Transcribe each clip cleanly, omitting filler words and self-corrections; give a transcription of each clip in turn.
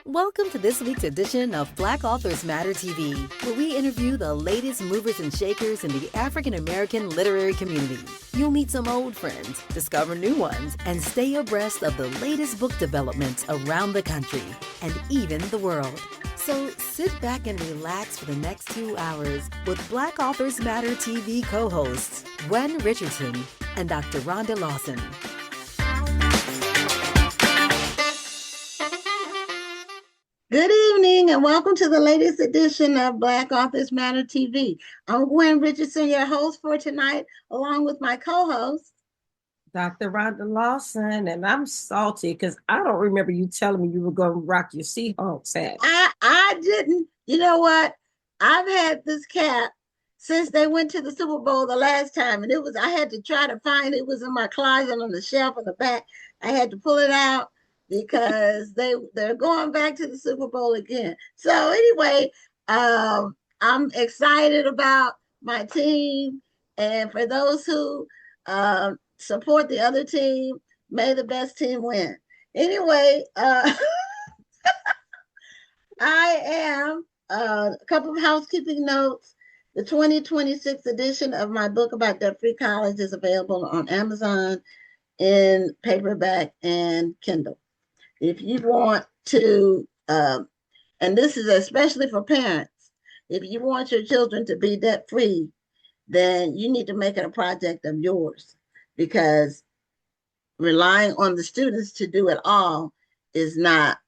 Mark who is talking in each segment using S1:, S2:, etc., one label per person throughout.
S1: Welcome to this week's edition of Black Authors Matter TV, where we interview the latest movers and shakers in the African American literary community. You'll meet some old friends, discover new ones, and stay abreast of the latest book developments around the country and even the world. So sit back and relax for the next 2 hours with Black Authors Matter TV co-hosts Gwen Richardson and Dr. Rhonda Lawson.
S2: Good evening and welcome to the latest edition of Black Authors Matter TV. I'm Gwen Richardson, your host for tonight, along with my co-host,
S3: Dr. Rhonda Lawson, and I'm salty because I don't remember you telling me you were going to rock your Seahawks hat.
S2: I didn't. You know what? I've had this cap since they went to the Super Bowl the last time, and I had to try to find it. It was in my closet on the shelf in the back. I had to pull it out because they're going back to the Super Bowl again. So anyway, I'm excited about my team, and for those who support the other team, may the best team win. Anyway, I am a couple of housekeeping notes. The 2026 edition of my book about debt-free college is available on Amazon in paperback and Kindle. If you want to, and this is especially for parents, if you want your children to be debt-free, then you need to make it a project of yours, because relying on the students to do it all is not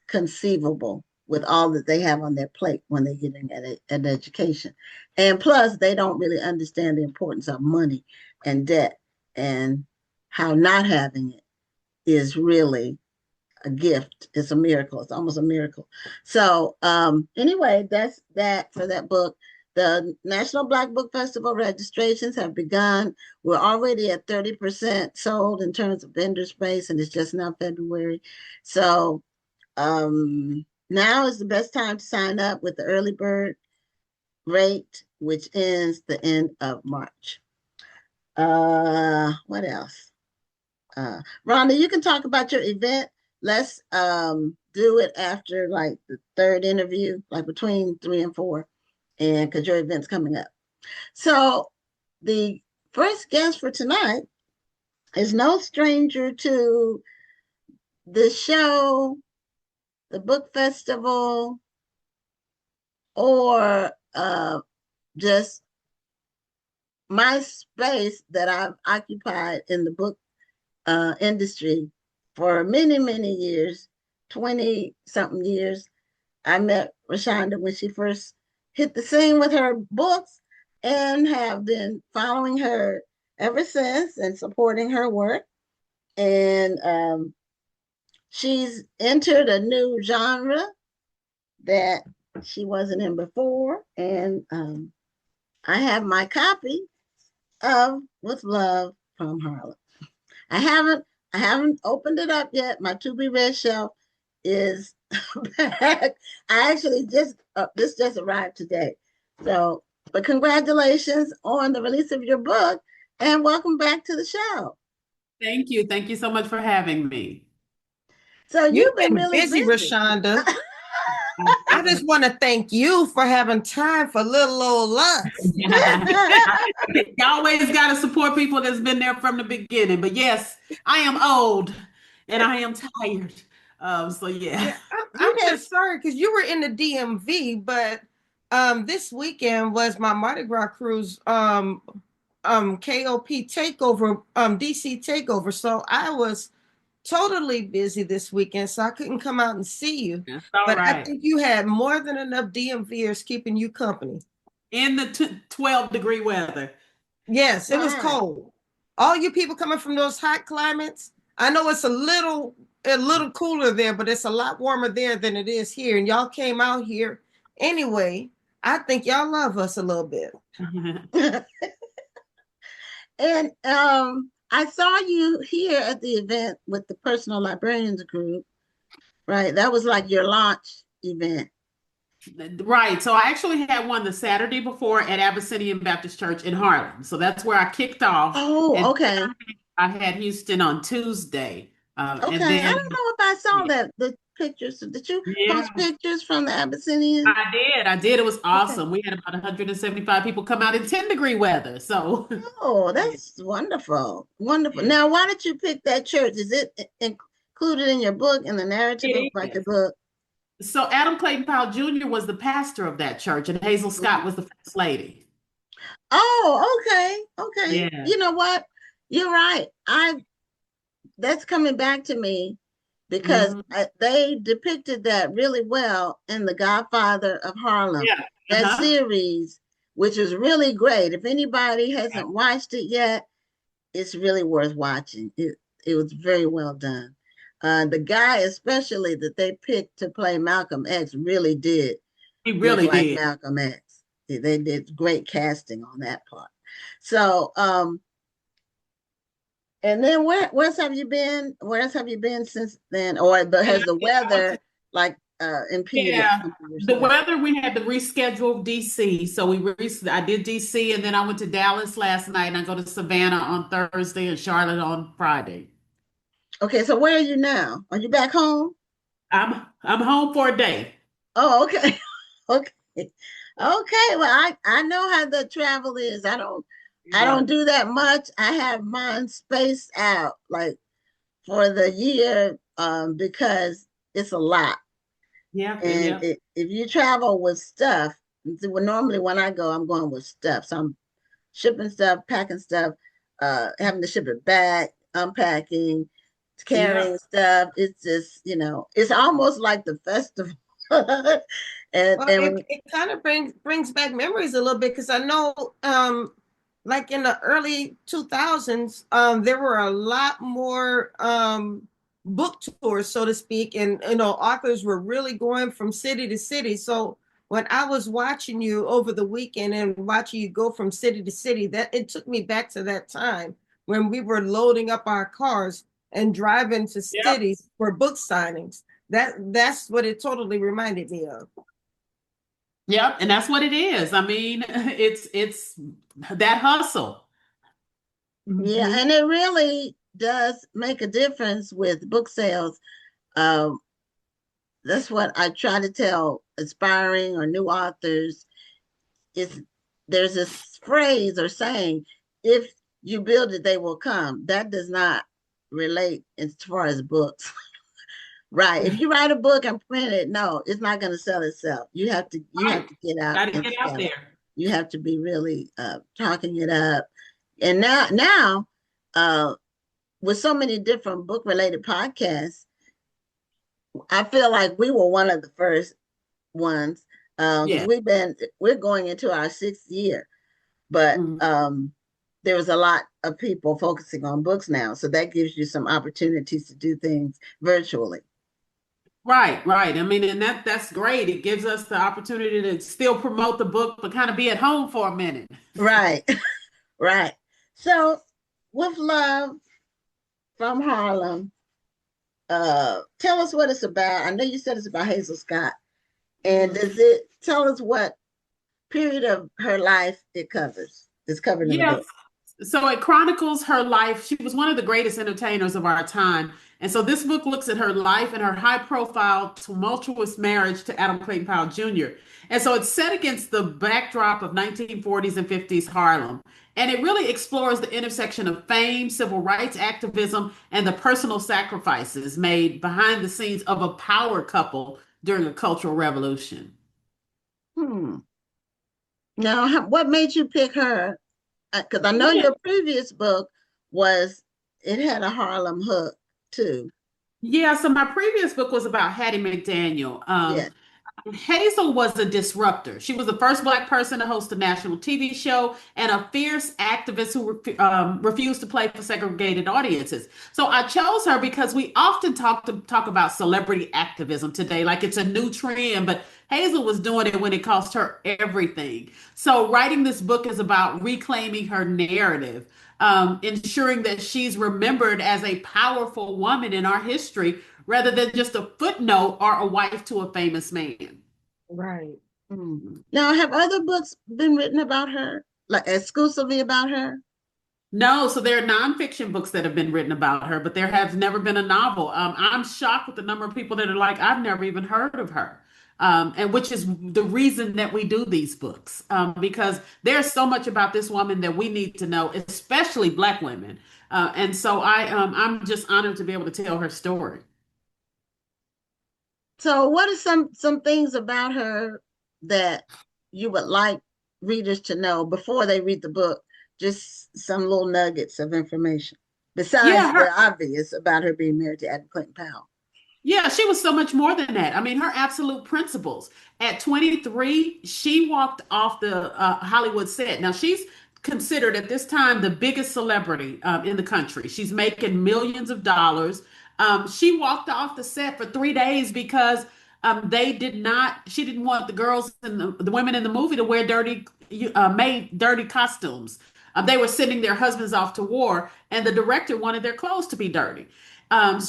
S2: conceivable with all that they have on their plate when they're getting an education. And plus, they don't really understand the importance of money and debt and how not having it is really a gift. It's a miracle. It's almost a miracle. So anyway, that's that for that book. The National Black Book Festival registrations have begun. We're already at 30% sold in terms of vendor space, and it's just now February. So now is the best time to sign up with the early bird rate, which ends the end of March. What else? Rhonda, you can talk about your event. Let's do it after like the third interview, like between 3 and 4, and because your event's coming up. So the first guest for tonight is no stranger to the show, the book festival, or just my space that I've occupied in the book industry for many, many years, 20-something years. I met ReShonda when she first hit the scene with her books and have been following her ever since and supporting her work. And she's entered a new genre that she wasn't in before. And I have my copy of With Love from Harlem. I haven't opened it up yet. My to be read shelf is back. I actually this just arrived today. So, but congratulations on the release of your book and welcome back to the show.
S4: Thank you. Thank you so much for having me.
S2: So you've been really
S3: busy, ReShonda. I just want to thank you for having time for little old lunch.
S4: You always got to support people that's been there from the beginning. But yes, I am old and I am tired. So yeah.
S3: I'm concerned because you were in the DMV, but this weekend was my Mardi Gras cruise KOP takeover, DC takeover. So I was totally busy this weekend, so I couldn't come out and see you. But right. I think you had more than enough DMVers keeping you company.
S4: In the 12-degree weather.
S3: Yes, it was cold. All you people coming from those hot climates, I know it's a little cooler there, but it's a lot warmer there than it is here. And y'all came out here anyway. I think y'all love us a little bit.
S2: And I saw you here at the event with the Personal Librarians Group, right? That was like your launch event.
S4: Right. So I actually had one the Saturday before at Abyssinian Baptist Church in Harlem. So that's where I kicked off.
S2: Oh, okay.
S4: I had Houston on Tuesday.
S2: Okay. And then, I don't know if I saw that. pictures. Did you
S4: Yeah.
S2: post pictures from the Abyssinian?
S4: I did. It was awesome. We had about 175 people come out in 10-degree weather. So
S2: Oh, that's wonderful. Wonderful.
S4: yeah.
S2: Now, why did you pick that church? Is it included in your book, in the narrative
S4: It
S2: about your
S4: is.
S2: book?
S4: So Adam Clayton Powell Jr. was the pastor of that church, and Hazel Scott was the first lady.
S2: Oh, okay. Okay.
S4: Yeah.
S2: You know what? You're right. That's coming back to me because they depicted that really well in The Godfather of Harlem,
S4: Yeah.
S2: that series, which is really great. If anybody hasn't watched it yet, it's really worth watching. It was very well done. The guy, especially that they picked to play Malcolm X, really did
S4: He
S2: look
S4: really
S2: like
S4: did.
S2: Malcolm X. They did great casting on that part. So, and then where's have you been? Where else have you been since then? Or has the weather like impeded?
S4: Yeah, the
S2: stuff?
S4: weather, we had to reschedule DC. So I did DC, and then I went to Dallas last night, and I go to Savannah on Thursday and Charlotte on Friday.
S2: Okay, so where are you now? Are you back home?
S4: I'm home for a day.
S2: Oh, okay. Okay. Okay. Well, I know how the travel is. I don't do that much. I have mine spaced out like for the year because it's a lot.
S4: Yeah,
S2: And
S4: yeah.
S2: if you travel with stuff, well, normally when I go, I'm going with stuff. So I'm shipping stuff, packing stuff, having to ship it back, unpacking, carrying stuff. It's just, it's almost like the festival. and
S3: Well,
S2: and
S3: it kind of brings back memories a little bit because I know, like in the early 2000s, there were a lot more book tours, so to speak, and authors were really going from city to city. So when I was watching you over the weekend and watching you go from city to city, that it took me back to that time when we were loading up our cars and driving to cities for book signings. That's what it totally reminded me of.
S4: Yep, and that's what it is. I mean, it's that hustle.
S2: Yeah, and it really does make a difference with book sales. That's what I try to tell aspiring or new authors. Is there's this phrase or saying, if you build it, they will come. That does not relate as far as books. Right. If you write a book and print it, no, it's not going to sell itself. You have to get out
S4: Got to
S2: and
S4: get out
S2: sell it.
S4: there.
S2: You have to be really talking it up. And now with so many different book related podcasts, I feel like we were one of the first ones because we're going into our 6th year, but there was a lot of people focusing on books now, so that gives you some opportunities to do things virtually.
S4: Right. I mean, and that's great. It gives us the opportunity to still promote the book, but kind of be at home for a minute.
S2: Right. Right. So with Love from Harlem, tell us what it's about. I know you said it's about Hazel Scott. And does it tell us what period of her life it covers? It's covered in the book.
S4: So it chronicles her life. She was one of the greatest entertainers of our time. And so this book looks at her life and her high-profile, tumultuous marriage to Adam Clayton Powell Jr. And so it's set against the backdrop of 1940s and 50s Harlem. And it really explores the intersection of fame, civil rights activism, and the personal sacrifices made behind the scenes of a power couple during a cultural revolution.
S2: Now, what made you pick her? Because I know your previous book it had a Harlem hook too.
S4: Yeah, so my previous book was about Hattie McDaniel. Hazel was a disruptor. She was the first Black person to host a national TV show and a fierce activist who refused to play for segregated audiences. So I chose her because we often talk about celebrity activism today, like it's a new trend, but Hazel was doing it when it cost her everything. So writing this book is about reclaiming her narrative, ensuring that she's remembered as a powerful woman in our history rather than just a footnote or a wife to a famous man.
S3: Right.
S2: Now, have other books been written about her, like exclusively about her?
S4: No, so there are nonfiction books that have been written about her, but there has never been a novel. I'm shocked with the number of people that are like, I've never even heard of her. And which is the reason that we do these books, because there's so much about this woman that we need to know, especially Black women. And so I'm just honored to be able to tell her story.
S2: So what are some things about her that you would like readers to know before they read the book? Just some little nuggets of information besides
S4: Yeah,
S2: the obvious about her being married to Adam Clayton Powell.
S4: Yeah, she was so much more than that. I mean, her absolute principles. At 23, she walked off the Hollywood set. Now, she's considered at this time the biggest celebrity in the country. She's making millions of dollars. She walked off the set for 3 days because she didn't want the girls and the women in the movie to wear made dirty costumes. They were sending their husbands off to war, and the director wanted their clothes to be dirty.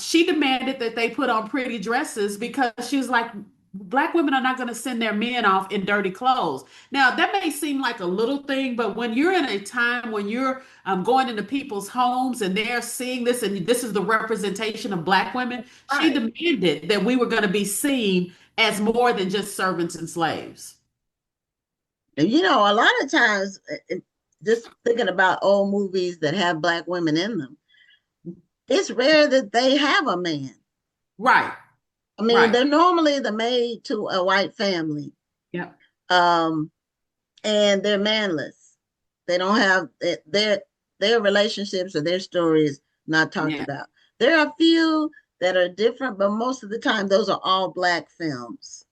S4: She demanded that they put on pretty dresses because she was like, Black women are not going to send their men off in dirty clothes. Now, that may seem like a little thing, but when you're in a time when you're going into people's homes and they're seeing this, and this is the representation of Black women, she demanded that we were going to be seen as more than just servants and slaves.
S2: You know, a lot of times, just thinking about old movies that have Black women in them, it's rare that they have a man.
S4: Right.
S2: I mean, they're normally the maid to a white family.
S4: Yeah.
S2: And they're manless. They don't have their relationships or their stories not talked about. There are a few that are different, but most of the time those are all Black films.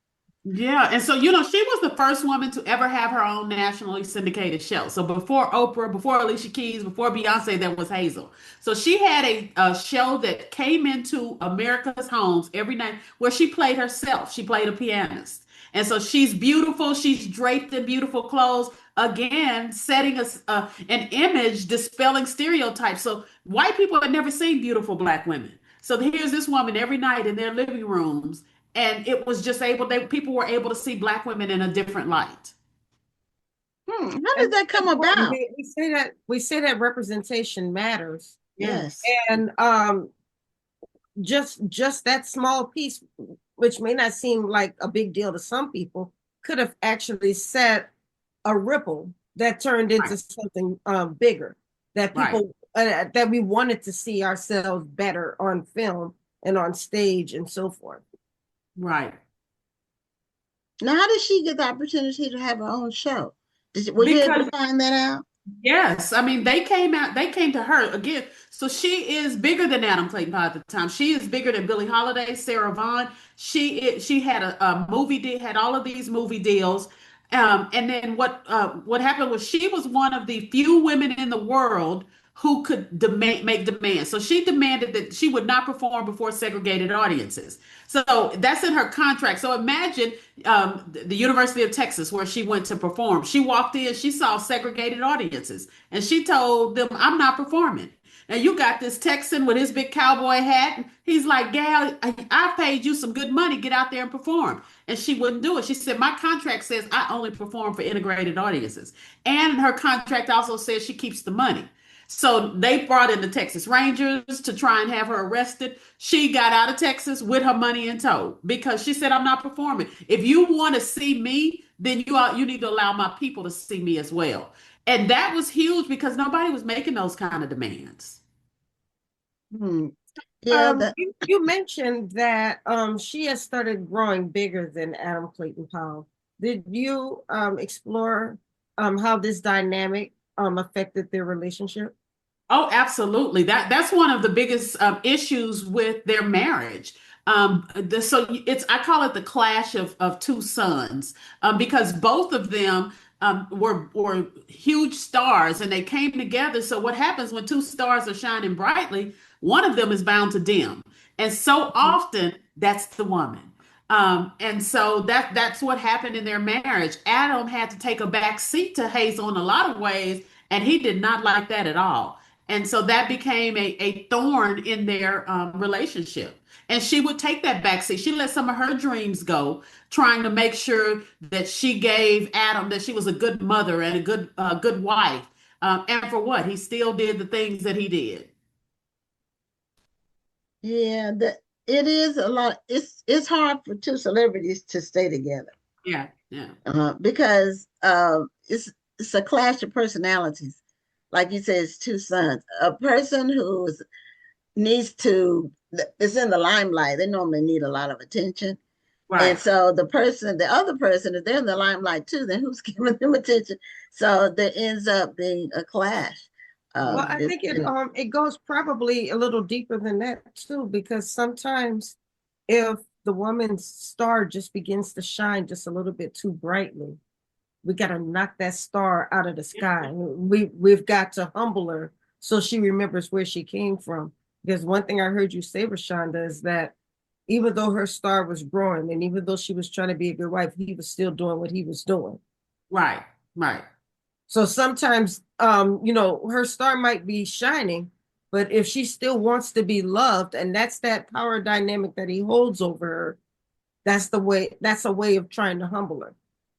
S4: Yeah, and so, she was the first woman to ever have her own nationally syndicated show. So before Oprah, before Alicia Keys, before Beyonce, there was Hazel. So she had a show that came into America's homes every night where she played herself. She played a pianist. And so she's beautiful. She's draped in beautiful clothes. Again, setting an image, dispelling stereotypes. So white people had never seen beautiful Black women. So here's this woman every night in their living rooms. And it was just people were able to see Black women in a different light.
S2: How did that come about?
S3: We say that representation matters.
S2: Yes.
S3: And just that small piece, which may not seem like a big deal to some people, could have actually set a ripple that turned into something bigger, that people that we wanted to see ourselves better on film and on stage and so forth.
S4: Right.
S2: Now, how did she get the opportunity to have her own show? Were you able to find that out?
S4: Yes. I mean, they came to her again. So she is bigger than Adam Clayton Powell at the time. She is bigger than Billie Holiday, Sarah Vaughan. She had a movie deal, had all of these movie deals. And then what happened was she was one of the few women in the world who could make demands. So she demanded that she would not perform before segregated audiences. So that's in her contract. So imagine the University of Texas where she went to perform. She walked in, she saw segregated audiences, and she told them, I'm not performing. Now you got this Texan with his big cowboy hat. He's like, gal, I paid you some good money. Get out there and perform. And she wouldn't do it. She said, my contract says I only perform for integrated audiences. And her contract also says she keeps the money. So they brought in the Texas Rangers to try and have her arrested. She got out of Texas with her money in tow because she said, I'm not performing. If you want to see me, then you need to allow my people to see me as well. And that was huge because nobody was making those kind of demands.
S2: Yeah,
S3: you mentioned that she has started growing bigger than Adam Clayton Powell. Did you explore how this dynamic affected their relationship?
S4: Oh, absolutely. That's one of the biggest issues with their marriage. I call it the clash of two sons, because both of them were huge stars and they came together. So what happens when two stars are shining brightly, one of them is bound to dim. And so often that's the woman. And so that's what happened in their marriage. Adam had to take a back seat to Hazel in a lot of ways, and he did not like that at all. And so that became a thorn in their relationship. And she would take that backseat. She let some of her dreams go, trying to make sure that she gave Adam, that she was a good mother and a good wife. And for what? He still did the things that he did.
S2: Yeah, it is a lot. It's hard for two celebrities to stay together.
S4: Yeah, yeah.
S2: Because it's a clash of personalities. Like you said, it's two sons. A person who needs to is in the limelight. They normally need a lot of attention.
S4: Right.
S2: And so the other person, if they're in the limelight too, then who's giving them attention? So there ends up being a clash.
S3: Well, I think it goes probably a little deeper than that too, because sometimes if the woman's star just begins to shine just a little bit too brightly, we got to knock that star out of the sky. We've got to humble her so she remembers where she came from. Because one thing I heard you say, ReShonda, is that even though her star was growing and even though she was trying to be a good wife, he was still doing what he was doing.
S4: Right, right.
S3: So sometimes, her star might be shining, but if she still wants to be loved, and that's that power dynamic that he holds over her, that's a way of trying to humble her.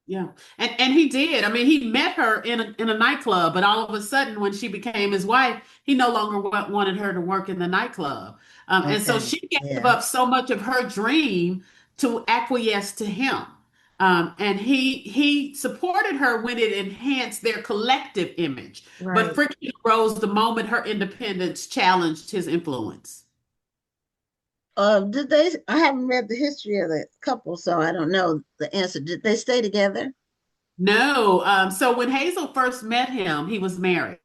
S4: Yeah. And he did. I mean, he met her in a nightclub, but all of a sudden when she became his wife, he no longer wanted her to work in the nightclub. And so she gave up so much of her dream to acquiesce to him. And he supported her when it enhanced their collective image.
S3: Right.
S4: But friction arose the moment her independence challenged his influence.
S2: I haven't read the history of the couple, so I don't know the answer. Did they stay together?
S4: No. So when Hazel first met him, he was married.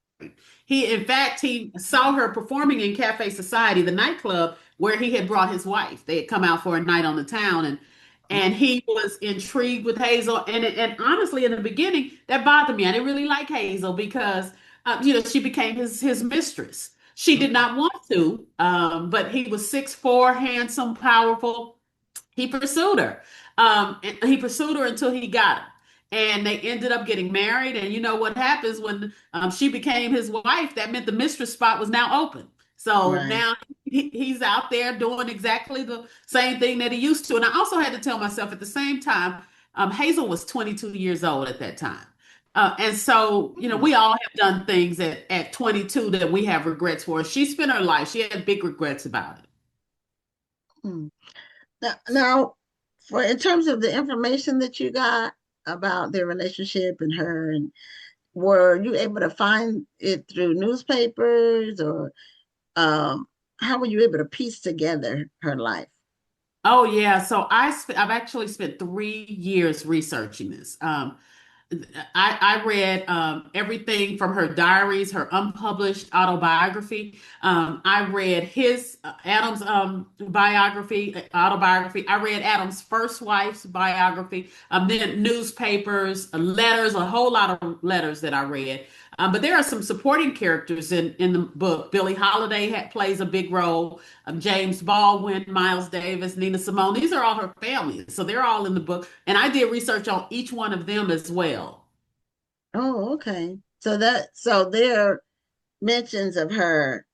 S4: In fact, he saw her performing in Cafe Society, the nightclub where he had brought his wife. They had come out for a night on the town, and he was intrigued with Hazel. And honestly, in the beginning, that bothered me. I didn't really like Hazel because, she became his mistress. She did not want to, but he was 6'4", handsome, powerful. He pursued her. And he pursued her until he got her. And they ended up getting married. And you know what happens when she became his wife? That meant the mistress spot was now open. So now he's out there doing exactly the same thing that he used to. And I also had to tell myself at the same time, Hazel was 22 years old at that time. And so, we all have done things at 22 that we have regrets for. She spent her life. She had big regrets about it.
S2: Hmm. Now, in terms of the information that you got about their relationship and her, and were you able to find it through newspapers, or how were you able to piece together her life?
S4: Oh yeah, so I've actually spent 3 years researching this. I read everything from her diaries, her unpublished autobiography. I read Adam's autobiography. I read Adam's first wife's biography. Then newspapers, letters, a whole lot of letters that I read. But there are some supporting characters in the book. Billie Holiday plays a big role. James Baldwin, Miles Davis, Nina Simone. These are all her families. So they're all in the book. And I did research on each one of them as well.
S2: Oh, okay. So there are mentions of her.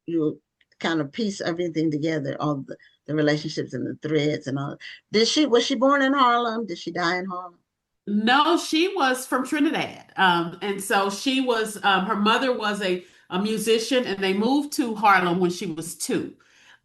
S2: You kind of piece everything together, all the relationships and the threads and all. Was she born in Harlem? Did she die in Harlem?
S4: No, she was from Trinidad. And so she was, her mother was a musician, and they moved to Harlem when she was 2.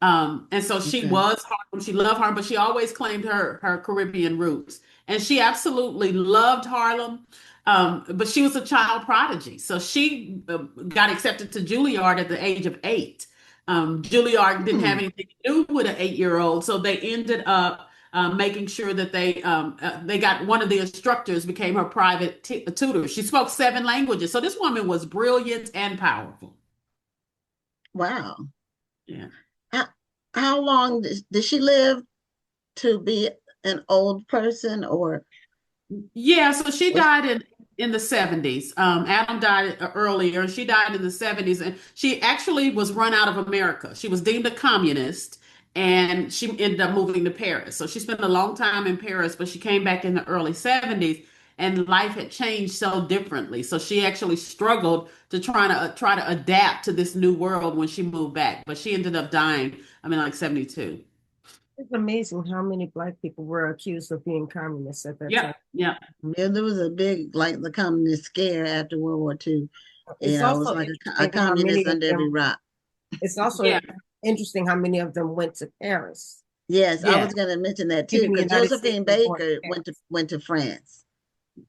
S4: And so she was Harlem. She loved Harlem, but she always claimed her Caribbean roots. And she absolutely loved Harlem. But she was a child prodigy. So she got accepted to Juilliard at the age of 8. Juilliard didn't have anything to do with an 8-year-old. So they ended up making sure that they got one of the instructors became her private tutor. She spoke 7 languages. So this woman was brilliant and powerful.
S2: Wow.
S4: Yeah.
S2: How long did she live to be an old person, or?
S4: Yeah, so she died in the 70s. Adam died earlier. She died in the 70s, and she actually was run out of America. She was deemed a communist, and she ended up moving to Paris. So she spent a long time in Paris, but she came back in the early 70s, and life had changed so differently. So she actually struggled to try to adapt to this new world when she moved back. But she ended up dying, like 72.
S3: It's amazing how many Black people were accused of being communists at that time.
S4: Yeah.
S2: Yeah, there was a big, like the communist scare after World War II.
S3: It's
S2: It was
S3: also
S2: like a
S3: interesting how
S2: communist
S3: many of
S2: under every
S3: them,
S2: rock.
S3: it's also
S4: Yeah.
S3: interesting how many of them went to Paris.
S2: Yes, I
S4: Yeah.
S2: was going to mention that too,
S3: Even the
S2: because
S3: United States
S2: Josephine
S3: was going to
S2: Baker
S3: Paris.
S2: went to France.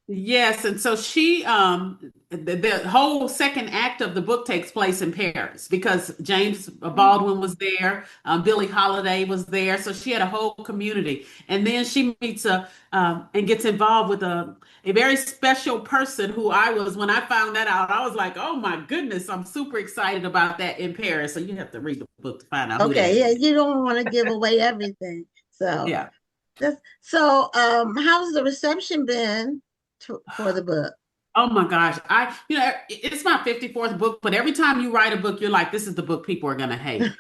S4: Yes, and so she the whole second act of the book takes place in Paris because James Baldwin was there, Billie Holiday was there, so she had a whole community. And then she meets and gets involved with a very special person who when I found that out, I was like, oh my goodness, I'm super excited about that in Paris. So you have to read the book to find out who that
S2: Okay, yeah,
S4: is.
S2: you don't want to give away everything. So
S4: Yeah.
S2: how's the reception been for the book?
S4: Oh my gosh. It's my 54th book, but every time you write a book, you're like, this is the book people are going to hate.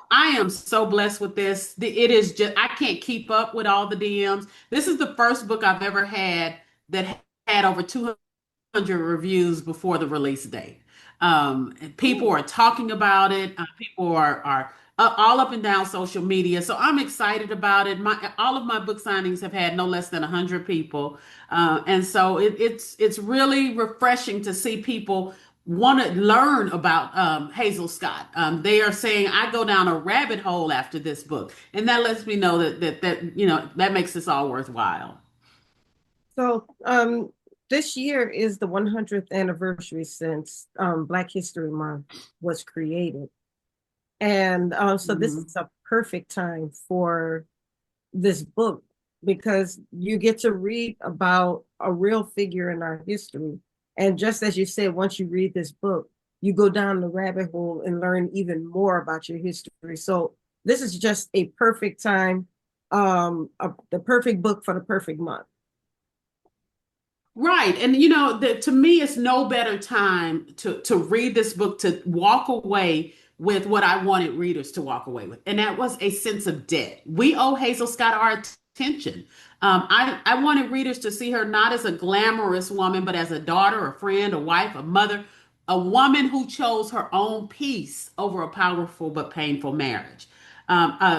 S4: I am so blessed with this. It is just, I can't keep up with all the DMs. This is the first book I've ever had that had over 200 reviews before the release date. And people are talking about it. People are all up and down social media. So I'm excited about it. All of my book signings have had no less than 100 people. And so it's really refreshing to see people want to learn about Hazel Scott. They are saying I go down a rabbit hole after this book, and that lets me know that that makes this all worthwhile.
S3: So this year is the 100th anniversary since Black History Month was created. And so this is a perfect time for this book because you get to read about a real figure in our history. And just as you said, once you read this book, you go down the rabbit hole and learn even more about your history. So this is just a perfect time, the perfect book for the perfect month.
S4: Right. And to me, it's no better time to read this book, to walk away with what I wanted readers to walk away with. And that was a sense of debt. We owe Hazel Scott our attention. I wanted readers to see her not as a glamorous woman, but as a daughter, a friend, a wife, a mother, a woman who chose her own peace over a powerful but painful marriage.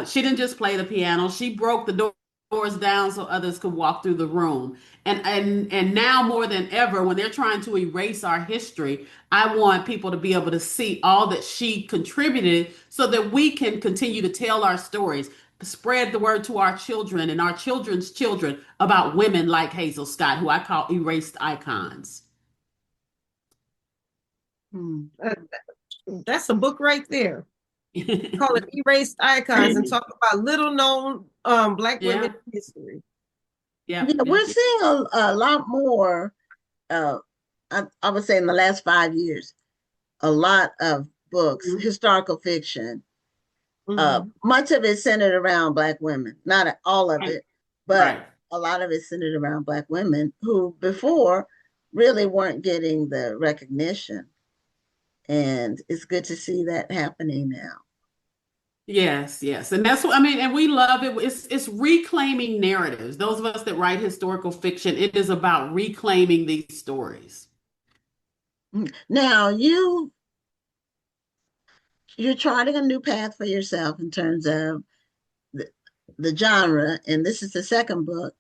S4: She didn't just play the piano. She broke the doors down so others could walk through the room. And now more than ever, when they're trying to erase our history, I want people to be able to see all that she contributed so that we can continue to tell our stories, spread the word to our children and our children's children about women like Hazel Scott, who I call erased icons.
S3: That's a book right there. Call it Erased Icons and talk about little known Black women in history.
S2: Yeah, we're seeing a lot more. I would say in the last 5 years, a lot of books, historical fiction. Much of it centered around Black women, not all of it, but a lot of it centered around Black women who before really weren't getting the recognition. And it's good to see that happening now.
S4: Yes, yes. And that's what I mean, and we love it. It's reclaiming narratives. Those of us that write historical fiction, it is about reclaiming these stories.
S2: Now you're charting a new path for yourself in terms of the genre, and this is the second book.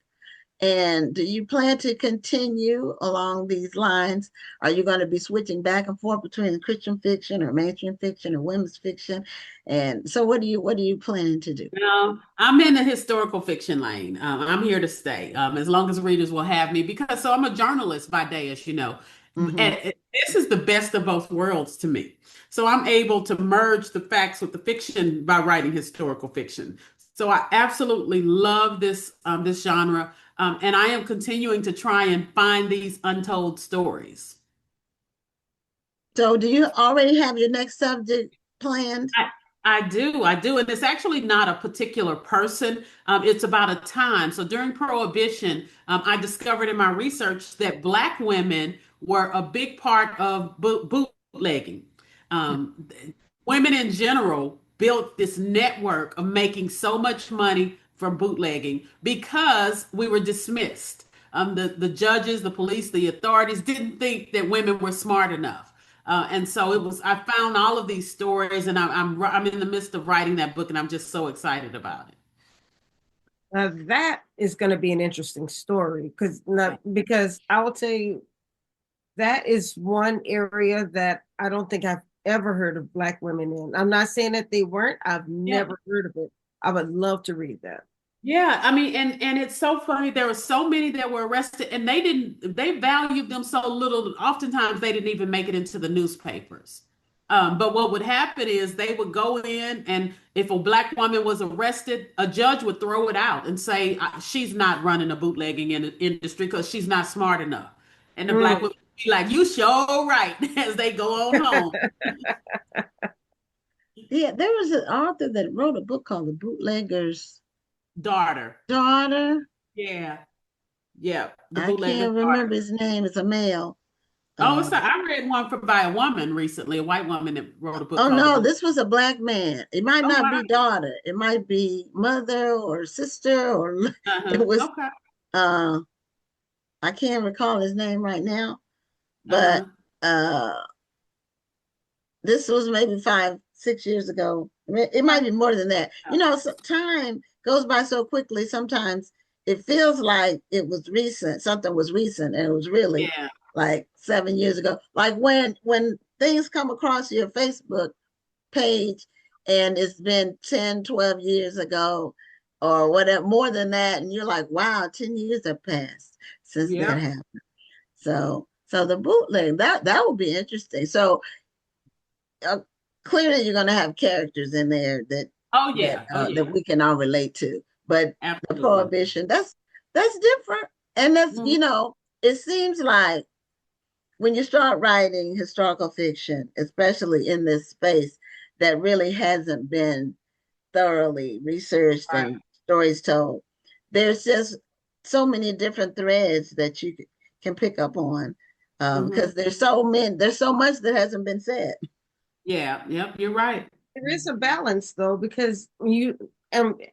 S2: And do you plan to continue along these lines? Are you going to be switching back and forth between Christian fiction or mainstream fiction or women's fiction? And so what are you planning to do?
S4: I'm in the historical fiction lane. I'm here to stay as long as readers will have me because I'm a journalist by day, as you know. And this is the best of both worlds to me. So I'm able to merge the facts with the fiction by writing historical fiction. So I absolutely love this genre. And I am continuing to try and find these untold stories.
S2: So do you already have your next subject planned?
S4: I do. And it's actually not a particular person. It's about a time. So during Prohibition, I discovered in my research that Black women were a big part of bootlegging. Women in general built this network of making so much money from bootlegging because we were dismissed. The judges, the police, the authorities didn't think that women were smart enough. And so I found all of these stories and I'm in the midst of writing that book and I'm just so excited about it.
S3: That is going to be an interesting story because I will tell you, that is one area that I don't think I've ever heard of Black women in. I'm not saying that they weren't. I've never heard of it. I would love to read that.
S4: Yeah, I mean, and it's so funny. There were so many that were arrested, and they valued them so little. Oftentimes, they didn't even make it into the newspapers. But what would happen is they would go in, and if a Black woman was arrested, a judge would throw it out and say, she's not running a bootlegging industry because she's not smart enough. And the Black woman would be like, you sure right, as they go on home.
S2: Yeah, there was an author that wrote a book called The Bootlegger's
S4: Daughter. Yeah. Yeah.
S2: I can't remember his name. It's a male.
S4: Oh, I read one by a woman recently, a white woman that wrote a book.
S2: Oh, no, this was a Black man. It might not be daughter. It might be mother or sister or it was, I can't recall his name right now, but this was maybe 5-6 years ago. It might be more than that. You know, time goes by so quickly. Sometimes it feels like it was recent. Something was recent, and it was really like 7 years ago. Like when things come across your Facebook page and it's been 10, 12 years ago or whatever, more than that, and you're like, wow, 10 years have passed since that happened. So the bootleg, that would be interesting. So clearly you're going to have characters in there that that we can all relate to. But the prohibition, that's different. And that's, you know, it seems like when you start writing historical fiction, especially in this space that really hasn't been thoroughly researched and stories told, there's just so many different threads that you can pick up on because there's so much that hasn't been said.
S4: Yeah, you're right.
S3: There is a balance though, because you,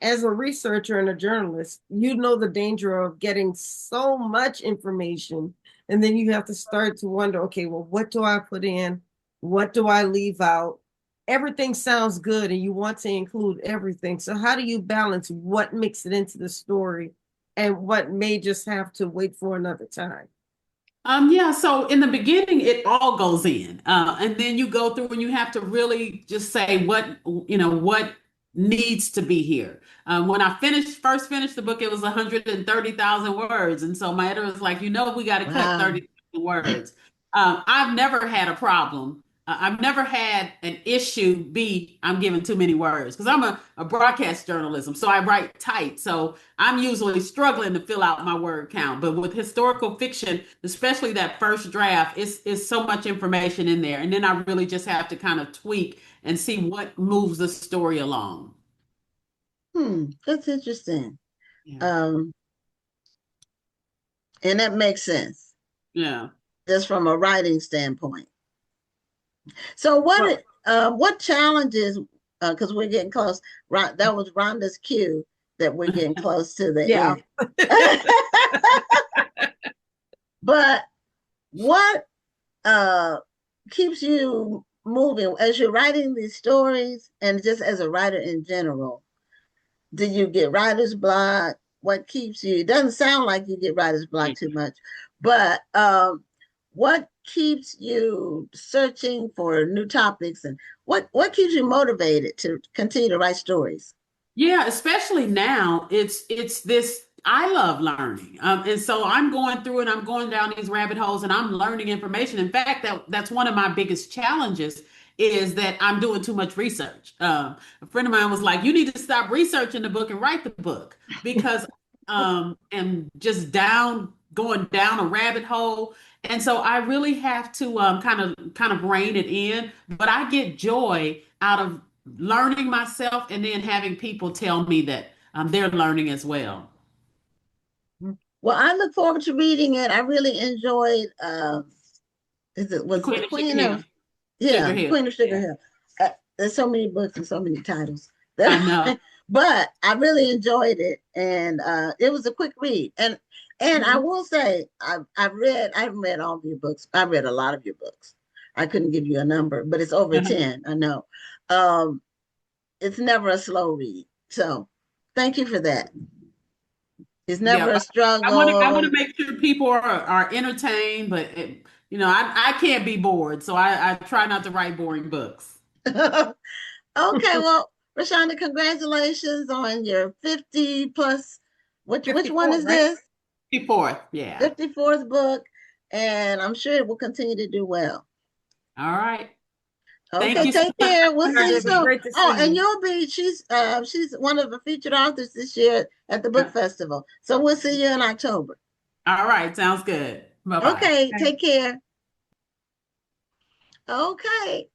S3: as a researcher and a journalist, you know the danger of getting so much information, and then you have to start to wonder, okay, well, what do I put in? What do I leave out? Everything sounds good, and you want to include everything. So how do you balance what makes it into the story and what may just have to wait for another time?
S4: So in the beginning, it all goes in. And then you go through and you have to really just say what needs to be here. When I first finished the book, it was 130,000 words. And so my editor was like, we got to cut 30,000 words. I've never had a problem. I've never had an issue I'm giving too many words because I'm a broadcast journalism. So I write tight. So I'm usually struggling to fill out my word count. But with historical fiction, especially that first draft, it's so much information in there. And then I really just have to kind of tweak and see what moves the story along.
S2: That's interesting. Yeah. And that makes sense.
S4: Yeah.
S2: Just from a writing standpoint. So what challenges, because we're getting close, that was Rhonda's cue that we're getting close to the end. But what keeps you moving as you're writing these stories and just as a writer in general? Do you get writer's block? What keeps you? It doesn't sound like you get writer's block too much, but what keeps you searching for new topics, and what keeps you motivated to continue to write stories?
S4: Yeah, especially now, it's this, I love learning. And so I'm going through and I'm going down these rabbit holes and I'm learning information. In fact, that's one of my biggest challenges is that I'm doing too much research. A friend of mine was like, you need to stop researching the book and write the book because I'm just going down a rabbit hole. And so I really have to kind of rein it in, but I get joy out of learning myself and then having people tell me that they're learning as well.
S2: Well, I look forward to reading it. I really enjoyed
S4: Queen of
S2: Sugar Hill. There's so many books and so many titles.
S4: I know.
S2: But I really enjoyed it, and it was a quick read. And I will say, I haven't read all of your books. I read a lot of your books. I couldn't give you a number, but it's over 10. I know. It's never a slow read. So thank you for that. It's never a struggle.
S4: I want to make sure people are entertained, but I can't be bored, so I try not to write boring books.
S2: Okay, well, ReShonda, congratulations on your 50 plus. Which one is
S3: right?
S2: this?
S4: 54th, yeah.
S2: 54th book, and I'm sure it will continue to do well.
S4: All right.
S2: Okay,
S4: Thank you so
S2: take care. We'll
S3: much.
S2: see you
S3: It was
S2: soon.
S3: great to
S2: Oh,
S3: see
S2: and
S3: you.
S2: she's one of the featured authors this year at the book festival. So we'll see you in October.
S4: All right, sounds good. Bye-bye.
S2: Okay, take care. Okay,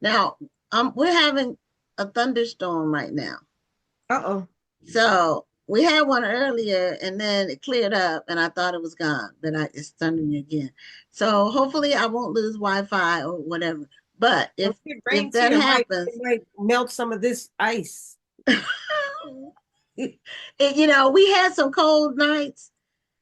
S2: now. We're having a thunderstorm right now.
S3: Uh-oh.
S2: So we had one earlier, and then it cleared up, and I thought it was gone, but it's thundering again. So hopefully I won't lose Wi-Fi or whatever. But if that happens,
S3: it might melt some of this ice.
S2: we had some cold nights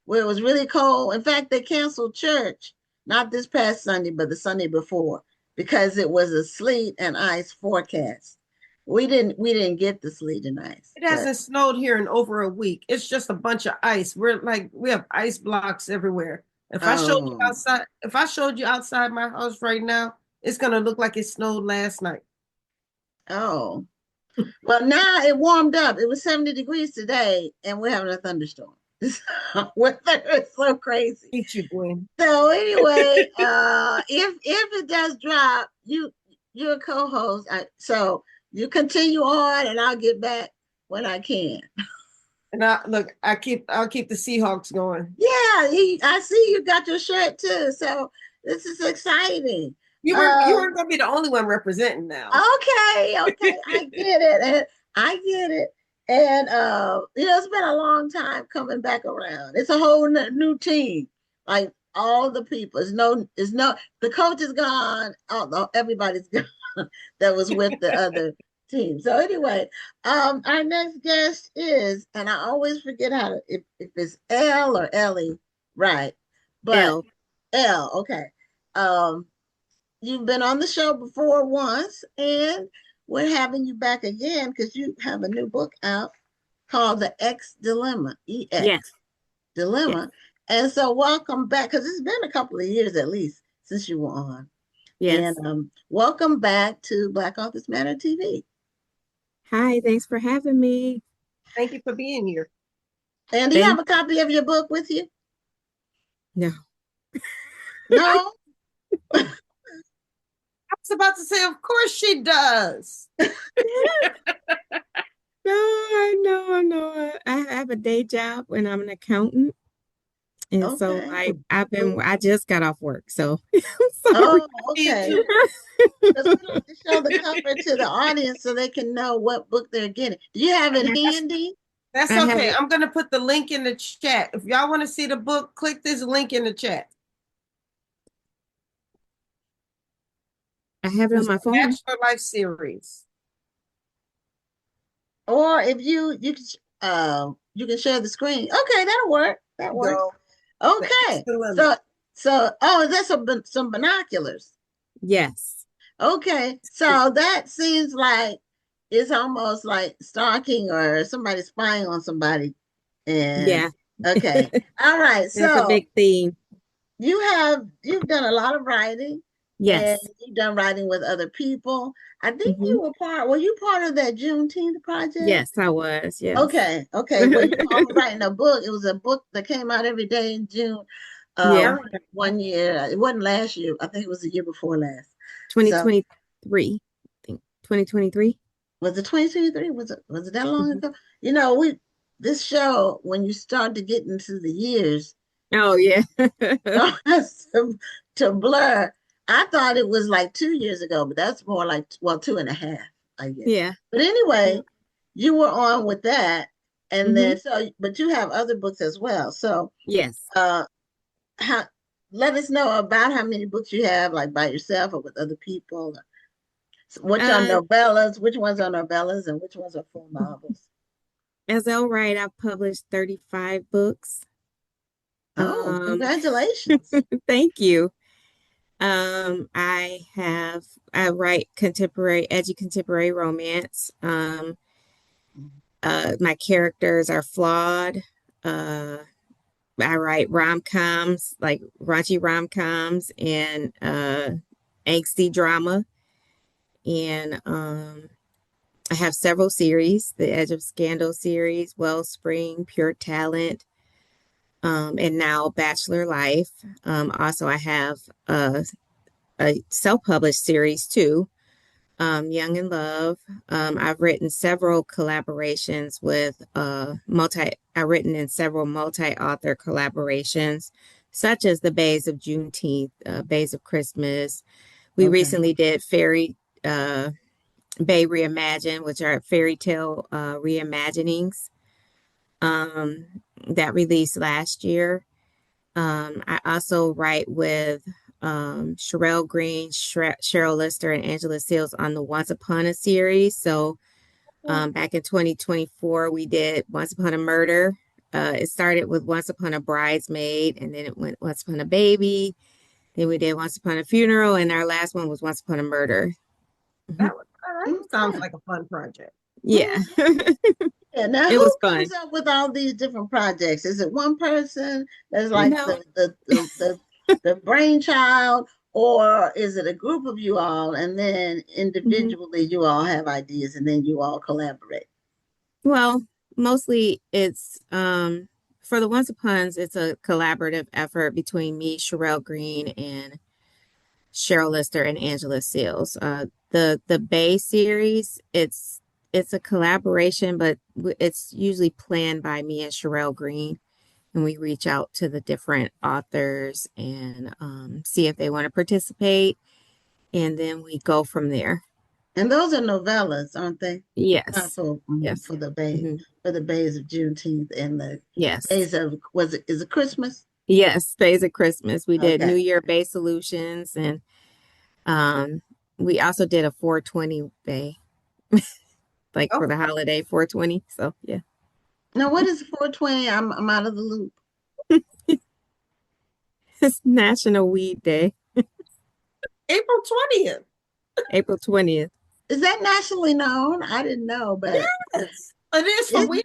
S2: where it was really cold. In fact, they canceled church, not this past Sunday, but the Sunday before, because it was a sleet and ice forecast. We didn't get the sleet and ice.
S3: It hasn't snowed here in over a week. It's just a bunch of ice. We have ice blocks everywhere. If I showed you outside my house right now, it's gonna look like it snowed last night.
S2: Oh. Well, now it warmed up. It was 70 degrees today, and we're having a thunderstorm. Weather is so crazy.
S3: Meet you, Gwen.
S2: So anyway, if it does drop, you're a co-host. So you continue on, and I'll get back when I can.
S3: And I'll keep the Seahawks going.
S2: Yeah, I see you got your shirt too. So this is exciting.
S3: You weren't gonna be the only one representing now.
S2: Okay, I get it. And it's been a long time coming back around. It's a whole new team. Like all the people. The coach is gone. Everybody's gone that was with the other team. So anyway, our next guest is, and I always forget if it's Elle or Ellie, right? But Elle, okay. You've been on the show before once, and we're having you back again because you have a new book out called The X Dilemma, EX
S5: yes.
S2: Dilemma. Yes. And so welcome back, because it's been a couple of years at least since you were on.
S5: Yes.
S2: And welcome back to Black Authors Matter TV.
S5: Hi, thanks for having me.
S3: Thank you for being here.
S2: And do you have a copy of your book with you?
S5: No.
S2: No?
S3: I was about to say, of course she does.
S5: No. I have a day job and I'm an accountant. And so I just got off work. So
S2: oh, okay. Because we like to show the cover to the audience so they can know what book they're getting. Do you have it handy?
S3: That's okay. I'm going to put the link in the chat. If y'all want to see the book, click this link in the chat.
S5: I have it on my phone.
S3: Bachelor Life series.
S2: Or if you can share the screen. Okay, that'll work. That works. No. Okay. So that's some binoculars.
S5: Yes.
S2: Okay. So that seems like it's almost like stalking or somebody spying on somebody. And
S5: yeah.
S2: Okay. All right. So
S5: that's a big theme.
S2: You've done a lot of writing.
S5: Yes.
S2: And you've done writing with other people. I think you were you part of that Juneteenth project?
S5: Yes, I was. Yes.
S2: Okay. Well, you were writing a book. It was a book that came out every day in June. One year. It wasn't last year. I think it was the year before last.
S5: 2023. I think 2023.
S2: Was it 2023? Was it that long ago? This show, when you start to get into the years,
S5: oh yeah,
S2: to blur. I thought it was like 2 years ago, but that's more like 2.5, I guess. Yeah. But anyway, you were on with that, and then but you have other books as well. So
S5: yes.
S2: Let us know about how many books you have, like by yourself or with other people. Which are novellas? Which ones are novellas, and which ones are full novels?
S5: As Elle Wright, I've published 35 books.
S2: Oh, congratulations!
S5: Thank you. I write edgy contemporary romance. My characters are flawed. I write rom-coms, like raunchy rom-coms and angsty drama. And I have several series, the Edge of Scandal series, Wellspring, Pure Talent, and now Bachelor Life. Also, I have a self-published series too, Young in Love. I've written several collaborations with I've written in several multi-author collaborations, such as the Bays of Juneteenth, Bays of Christmas. We recently did Fairy Bay Reimagine, which are fairy tale reimaginings that released last year. I also write with Sherelle Green, Cheryl Lister, and Angela Seals on the Once Upon a series. So back in 2024, we did Once Upon a Murder. It started with Once Upon a Bridesmaid, and then it went Once Upon a Baby. Then we did Once Upon a Funeral, and our last one was Once Upon a Murder.
S3: That sounds like a fun project.
S5: Yeah.
S2: Yeah, now
S5: it
S2: who
S5: was fun.
S2: comes up with all these different projects? Is it one person that's like
S5: No.
S2: the brainchild, or is it a group of you all and then individually you all have ideas and then you all collaborate?
S5: Well, mostly it's for the Once Upons, it's a collaborative effort between me, Sherelle Green, and Cheryl Lister and Angela Seals. The Bay series, it's a collaboration, but it's usually planned by me and Sherelle Green, and we reach out to the different authors and see if they want to participate, and then we go from there.
S2: And those are novellas, aren't they?
S5: Yes.
S2: Yes. For the Bay, for the Bays of Juneteenth and the Bays of is it Christmas?
S5: Yes, Bays of Christmas. We did New Year Bay Solutions, and we also did a 420 Bay, like for the holiday 420. So yeah.
S2: Now, what is 420? I'm out of the loop.
S5: It's National Weed Day.
S3: April 20th.
S5: April 20th.
S2: Is that nationally known? I didn't know, but
S3: yes, it is for weed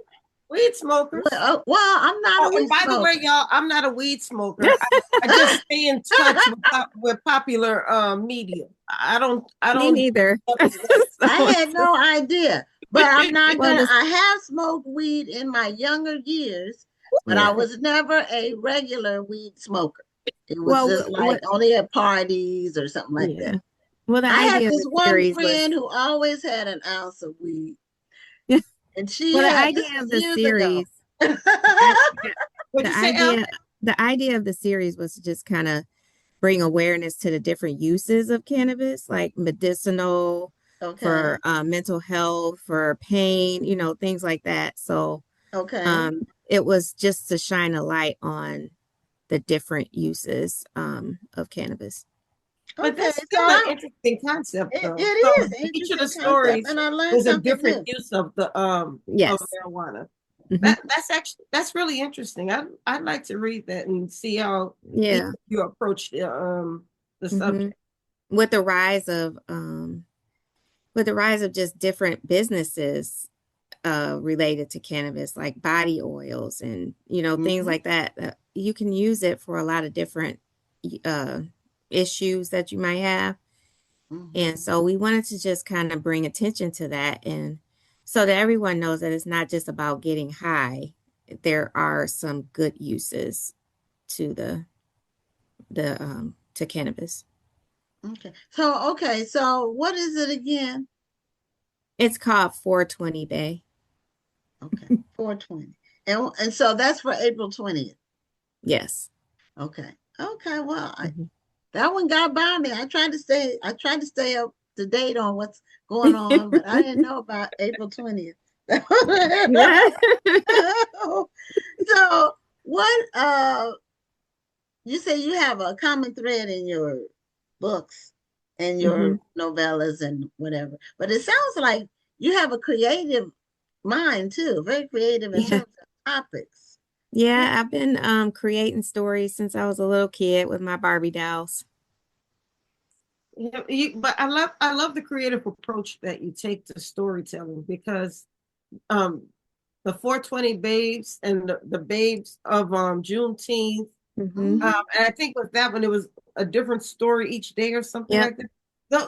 S3: smokers.
S2: Well, I'm not a weed smoker.
S3: By the way, y'all, I'm not a weed smoker. I just stay in touch with popular media. I don't.
S5: Me neither.
S2: I had no idea, but I'm not gonna. I have smoked weed in my younger years, but I was never a regular weed smoker. It was just like only at parties or something like that.
S5: Well,
S2: I had this one friend who always had an ounce of weed. And she
S5: the idea of the series. The idea of the series was to just kind of bring awareness to the different uses of cannabis, like medicinal, for mental health, for pain, things like that. So it was just to shine a light on the different uses of cannabis.
S3: But that's still an interesting concept, though.
S2: It is.
S3: Each of the stories is a different use of the of marijuana. That's really interesting. I'd like to read that and see how you approach the subject.
S5: With the rise of just different businesses related to cannabis, like body oils and things like that, you can use it for a lot of different issues that you might have. And so we wanted to just kind of bring attention to that, and so that everyone knows that it's not just about getting high. There are some good uses to to cannabis.
S2: So what is it again?
S5: It's called 420 Bay.
S2: 420. And so that's for April 20th.
S5: Yes.
S2: Okay. Well, that one got by me. I tried to stay up to date on what's going on, but I didn't know about April 20th. So what you say you have a common thread in your books and your novellas and whatever, but it sounds like you have a creative mind too, very creative in terms of topics.
S5: Yeah, I've been creating stories since I was a little kid with my Barbie dolls.
S3: But I love the creative approach that you take to storytelling, because the the 420 babes and the babes of Juneteenth.
S5: Mhm.
S3: And I think with that one, it was a different story each day or something like that.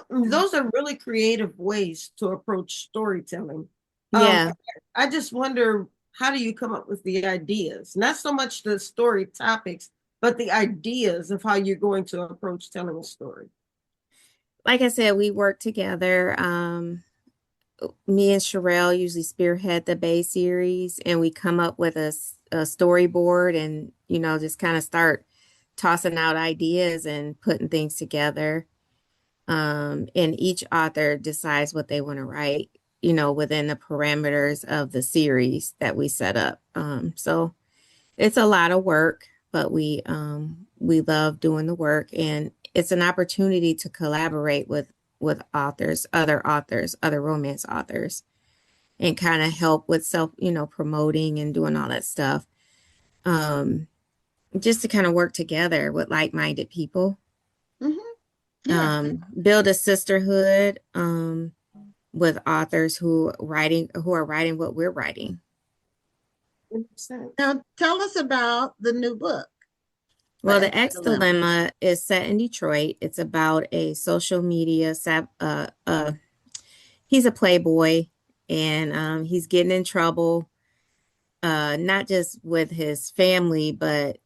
S3: Those are really creative ways to approach storytelling.
S5: Yeah.
S3: I just wonder, how do you come up with the ideas? Not so much the story topics, but the ideas of how you're going to approach telling a story.
S5: Like I said, we work together. Me and Sherelle usually spearhead the Bay series, and we come up with a storyboard and, just kind of start tossing out ideas and putting things together. And each author decides what they want to write, within the parameters of the series that we set up. So it's a lot of work, but we love doing the work, and it's an opportunity to collaborate with authors, other romance authors, and kind of help with self, promoting and doing all that stuff. Just to kind of work together with like-minded people. Build a sisterhood with authors who are writing what we're writing.
S2: Now tell us about the new book.
S5: Well, The X Dilemma is set in Detroit. It's about a social media he's a playboy, and he's getting in trouble, not just with his family, but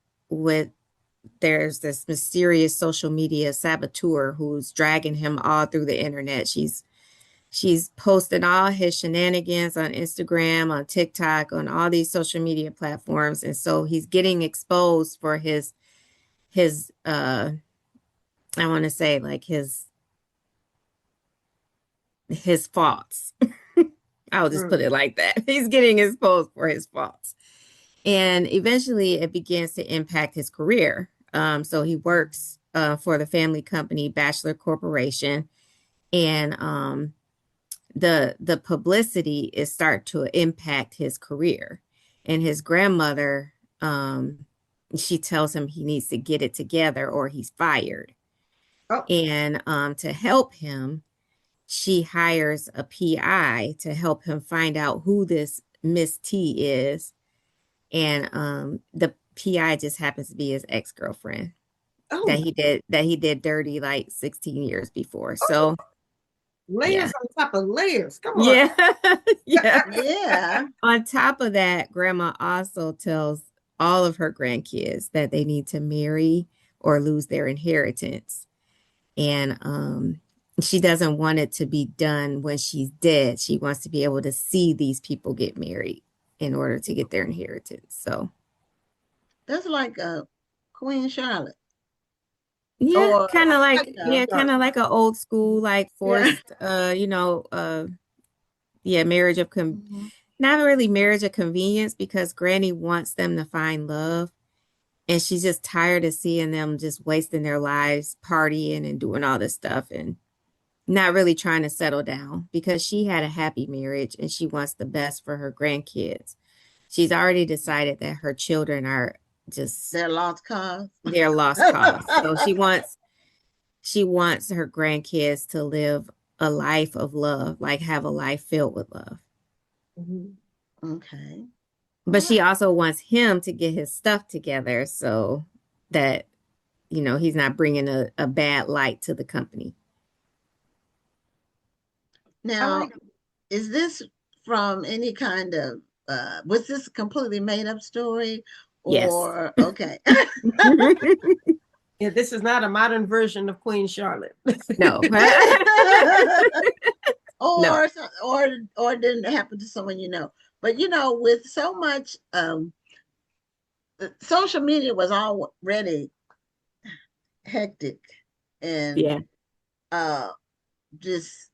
S5: there's this mysterious social media saboteur who's dragging him all through the internet. She's posted all his shenanigans on Instagram, on TikTok, on all these social media platforms. And so he's getting exposed for his I want to say like his faults. I'll just put it like that. He's getting exposed for his faults. And eventually it begins to impact his career. So he works for the family company Bachelor Corporation. And the publicity is start to impact his career. And his grandmother, she tells him he needs to get it together or he's fired. And to help him, she hires a PI to help him find out who this Miss T is. And the PI just happens to be his ex-girlfriend that he did dirty like 16 years before. So
S3: layers on top of layers. Come on.
S5: Yeah. On top of that, grandma also tells all of her grandkids that they need to marry or lose their inheritance. And she doesn't want it to be done when she's dead. She wants to be able to see these people get married in order to get their inheritance. So
S2: that's like a Queen Charlotte.
S5: Yeah, kind of like an old school, like forced, marriage of not really marriage of convenience, because Granny wants them to find love, and she's just tired of seeing them just wasting their lives partying and doing all this stuff and not really trying to settle down, because she had a happy marriage and she wants the best for her grandkids. She's already decided that her children are they're lost cause. They're lost cause. So she wants her grandkids to live a life of love, like have a life filled with love.
S2: Okay.
S5: But she also wants him to get his stuff together so that, he's not bringing a bad light to the company.
S2: Now, is this from any kind of, was this a completely made up story? Or,
S5: yes.
S2: Okay.
S3: Yeah, this is not a modern version of Queen Charlotte.
S5: No.
S2: Or didn't happen to someone you know. But with so much social media was already hectic and just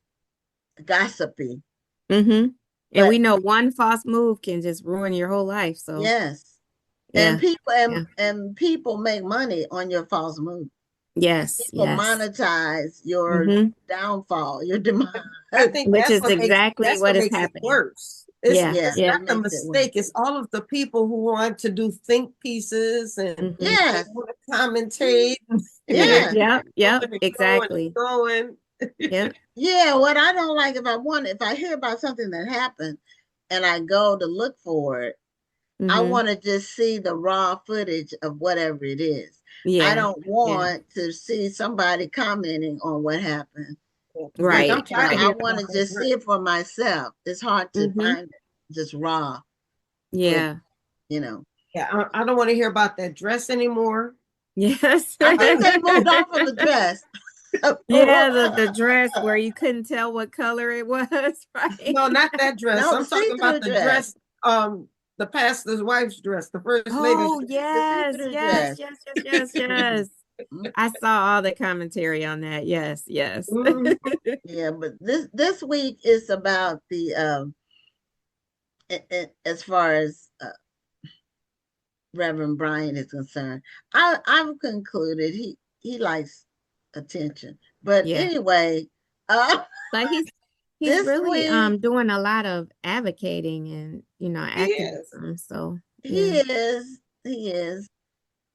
S2: gossipy.
S5: And we know one false move can just ruin your whole life. So
S2: yes. And people make money on your false move.
S5: Yes.
S2: People monetize your downfall, your demise.
S3: I think
S5: which is exactly what is happening.
S3: Worse. It's not the mistake. It's all of the people who want to do think pieces and want to commentate.
S5: Exactly.
S3: Going.
S2: Yeah, what I don't like, if I hear about something that happened, and I go to look for it, I want to just see the raw footage of whatever it is. I don't want to see somebody commenting on what happened.
S3: Right.
S2: You know, I want to just see it for myself. It's hard to find it just raw.
S5: Yeah.
S2: With, you know.
S3: Yeah, I don't want to hear about that dress anymore.
S5: Yes.
S2: I think they moved off of the dress.
S5: Yeah, the dress where you couldn't tell what color it was, right?
S3: No, not that dress.
S2: No,
S3: I'm talking about the dress, the pastor's wife's dress, the first lady's dress.
S5: Yes. I saw all the commentary on that. Yes.
S2: Yeah, but this week is about the as far as Reverend Brian is concerned. I've concluded he likes attention. But anyway,
S5: but he's really week, doing a lot of advocating and activism. So
S2: he is.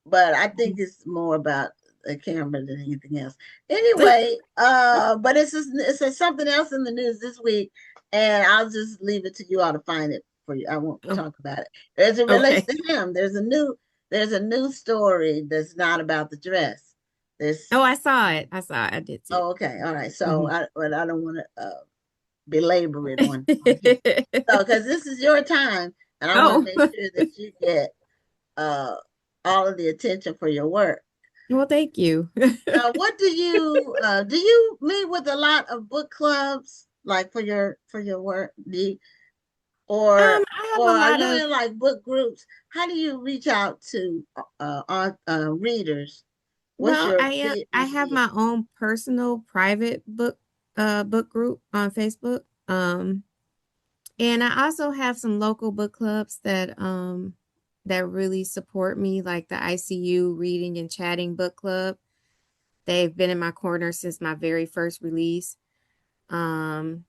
S2: But I think it's more about a camera than anything else. Anyway, but it's something else in the news this week, and I'll just leave it to you all to find it for you. I won't talk about it. As it relates to him, there's a new story that's not about the dress.
S5: I saw it. I did see it.
S2: Oh, okay. All right. So but I don't want to belabor it on so because this is your time, and I want to make sure that you get all of the attention for your work.
S5: Well, thank you.
S2: What do you meet with a lot of book clubs like for your work? Or are you in like book groups? How do you reach out to readers?
S5: I have my own personal private book group on Facebook. And I also have some local book clubs that really support me, like the ICU Reading and Chatting Book Club. They've been in my corner since my very first release. And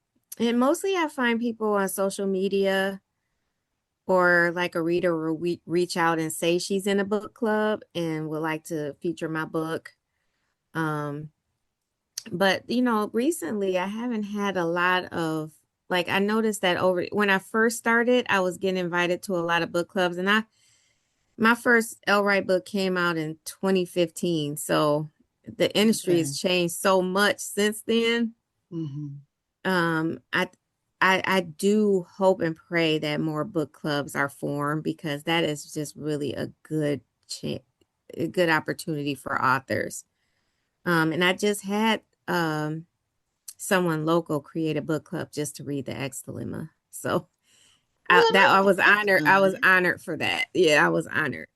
S5: mostly I find people on social media, or like a reader will reach out and say she's in a book club and would like to feature my book. But recently I haven't had a lot of, like, I noticed that when I first started, I was getting invited to a lot of book clubs, and my first Elle Wright book came out in 2015. So the industry has changed so much since then. I do hope and pray that more book clubs are formed, because that is just really a good opportunity for authors. And I just had someone local create a book club just to read the X Dilemma. So I was honored. Nice. I was honored for that. Yeah, I was honored.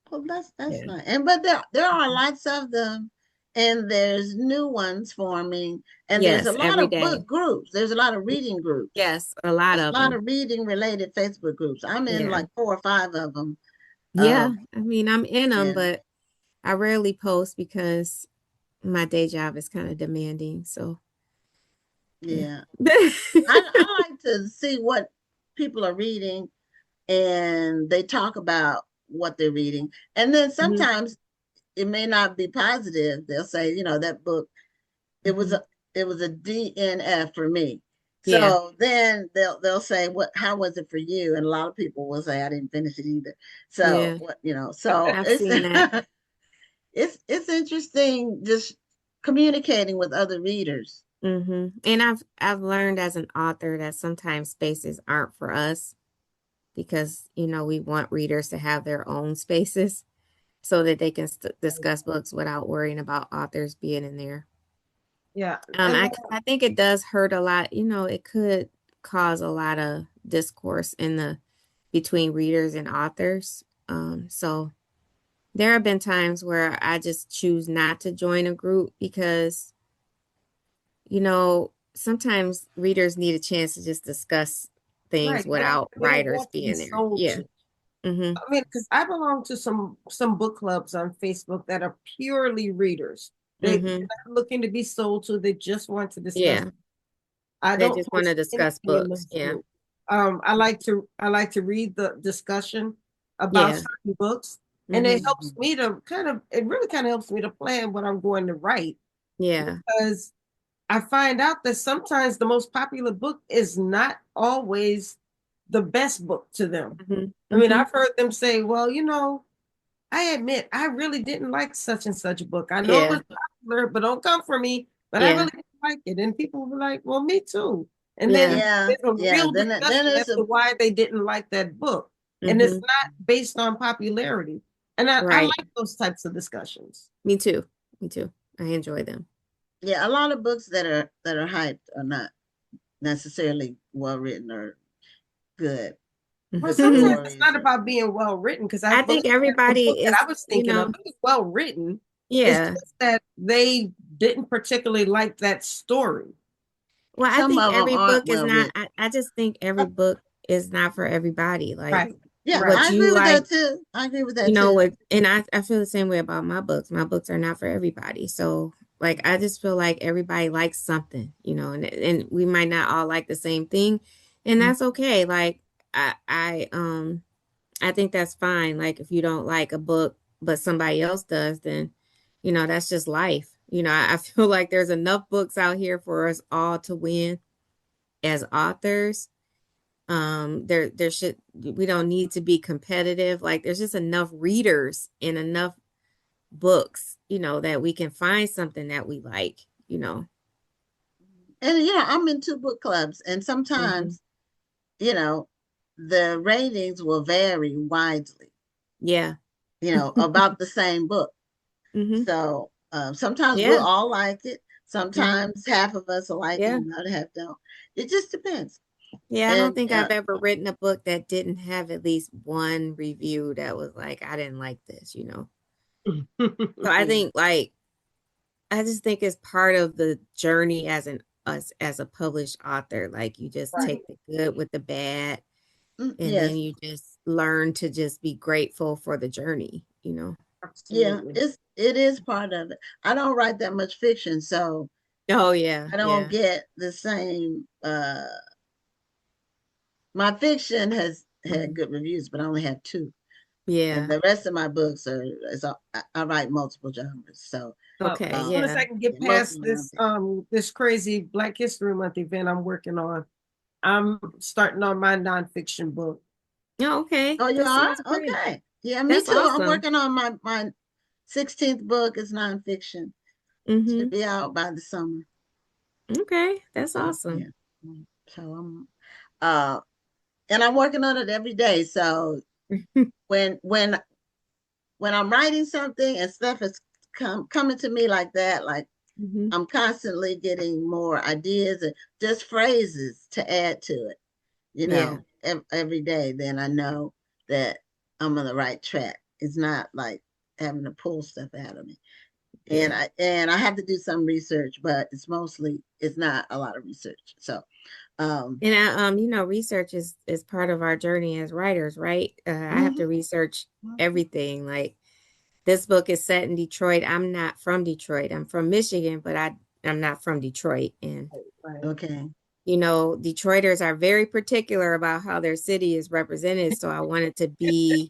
S2: Well, that's nice. And but there are lots of them, and there's new ones forming, and there's a lot of book groups. There's a lot of reading groups.
S5: Yes, a lot of
S2: reading related Facebook groups. I'm in like 4 or 5 of them.
S5: Yeah, I mean, I'm in them, but I rarely post because my day job is kind of demanding. So
S2: I like to see what people are reading, and they talk about what they're reading, and then sometimes it may not be positive. They'll say, that book, it was a DNF for me. So then they'll say, how was it for you? And a lot of people will say, I didn't finish it either. So so
S5: I've seen that.
S2: It's interesting just communicating with other readers.
S5: And I've learned as an author that sometimes spaces aren't for us, because we want readers to have their own spaces so that they can discuss books without worrying about authors being in there.
S3: Yeah.
S5: I think it does hurt a lot. It could cause a lot of discourse between readers and authors. So there have been times where I just choose not to join a group because, sometimes readers need a chance to just discuss things without writers being there. Yeah.
S3: I mean, because I belong to some book clubs on Facebook that are purely readers. They're not looking to be sold to. They just want to discuss.
S5: Yeah. They just want to discuss books. Yeah.
S3: I like to read the discussion about certain books, and it helps me to it really helps me to plan what I'm going to write.
S5: Yeah.
S3: Because I find out that sometimes the most popular book is not always the best book to them. I mean, I've heard them say, well, I admit I really didn't like such and such a book. I know it was popular, but don't come for me. But I really didn't like it. And people were like, well, me too. And then there's a real discussion as to why they didn't like that book. And it's not based on popularity. And I like those types of discussions.
S5: Me too. I enjoy them.
S2: Yeah, a lot of books that are hyped are not necessarily well written or good.
S3: But sometimes it's not about being well written, because
S5: I think everybody is.
S3: I was thinking of it was well written.
S5: Yeah,
S3: it's just that they didn't particularly like that story.
S5: Well, I think every book is not. I just think every book is not for everybody. Like,
S2: yeah, I agree with that too. I agree with that.
S5: And I feel the same way about my books. My books are not for everybody. So, like, I just feel like everybody likes something, and we might not all like the same thing, and that's okay. Like, I think that's fine. Like, if you don't like a book, but somebody else does, then, that's just life. I feel like there's enough books out here for us all to win as authors. We don't need to be competitive. Like, there's just enough readers and enough books, that we can find something that we like, And,
S2: I'm in 2 book clubs, and sometimes, the ratings will vary widely.
S5: Yeah.
S2: About the same book. So sometimes we'll all like it. Sometimes half of us will like it and the other half don't. It just depends.
S5: Yeah, I don't think I've ever written a book that didn't have at least one review that was like, I didn't like this, So I think, like, I just think it's part of the journey as a published author. Like, you just take the good with the bad, and then you just learn to just be grateful for the journey,
S2: Absolutely. Yeah, it is part of it. I don't write that much fiction, so I don't get the same. My fiction has had good reviews, but I only have 2.
S5: Yeah.
S2: And the rest of my books I write multiple genres. So
S5: okay,
S3: as soon as I can get past this crazy Black History Month event I'm working on, I'm starting on my nonfiction book.
S5: Oh, okay.
S2: Oh, you are? Okay. Yeah, me too. Awesome. I'm working on my 16th book. Is nonfiction. Should be out by the summer.
S5: Okay, that's awesome.
S2: Yeah. So and I'm working on it every day. So when I'm writing something and stuff is coming to me like that, like I'm constantly getting more ideas and just phrases to add to it, every day, then I know that I'm on the right track. It's not like having to pull stuff out of me. And I have to do some research, but it's not a lot of research. So
S5: research is part of our journey as writers, right? I have to research everything. Like, this book is set in Detroit. I'm not from Detroit. I'm from Michigan, but I'm not from Detroit. And Detroiters are very particular about how their city is represented. So I wanted to be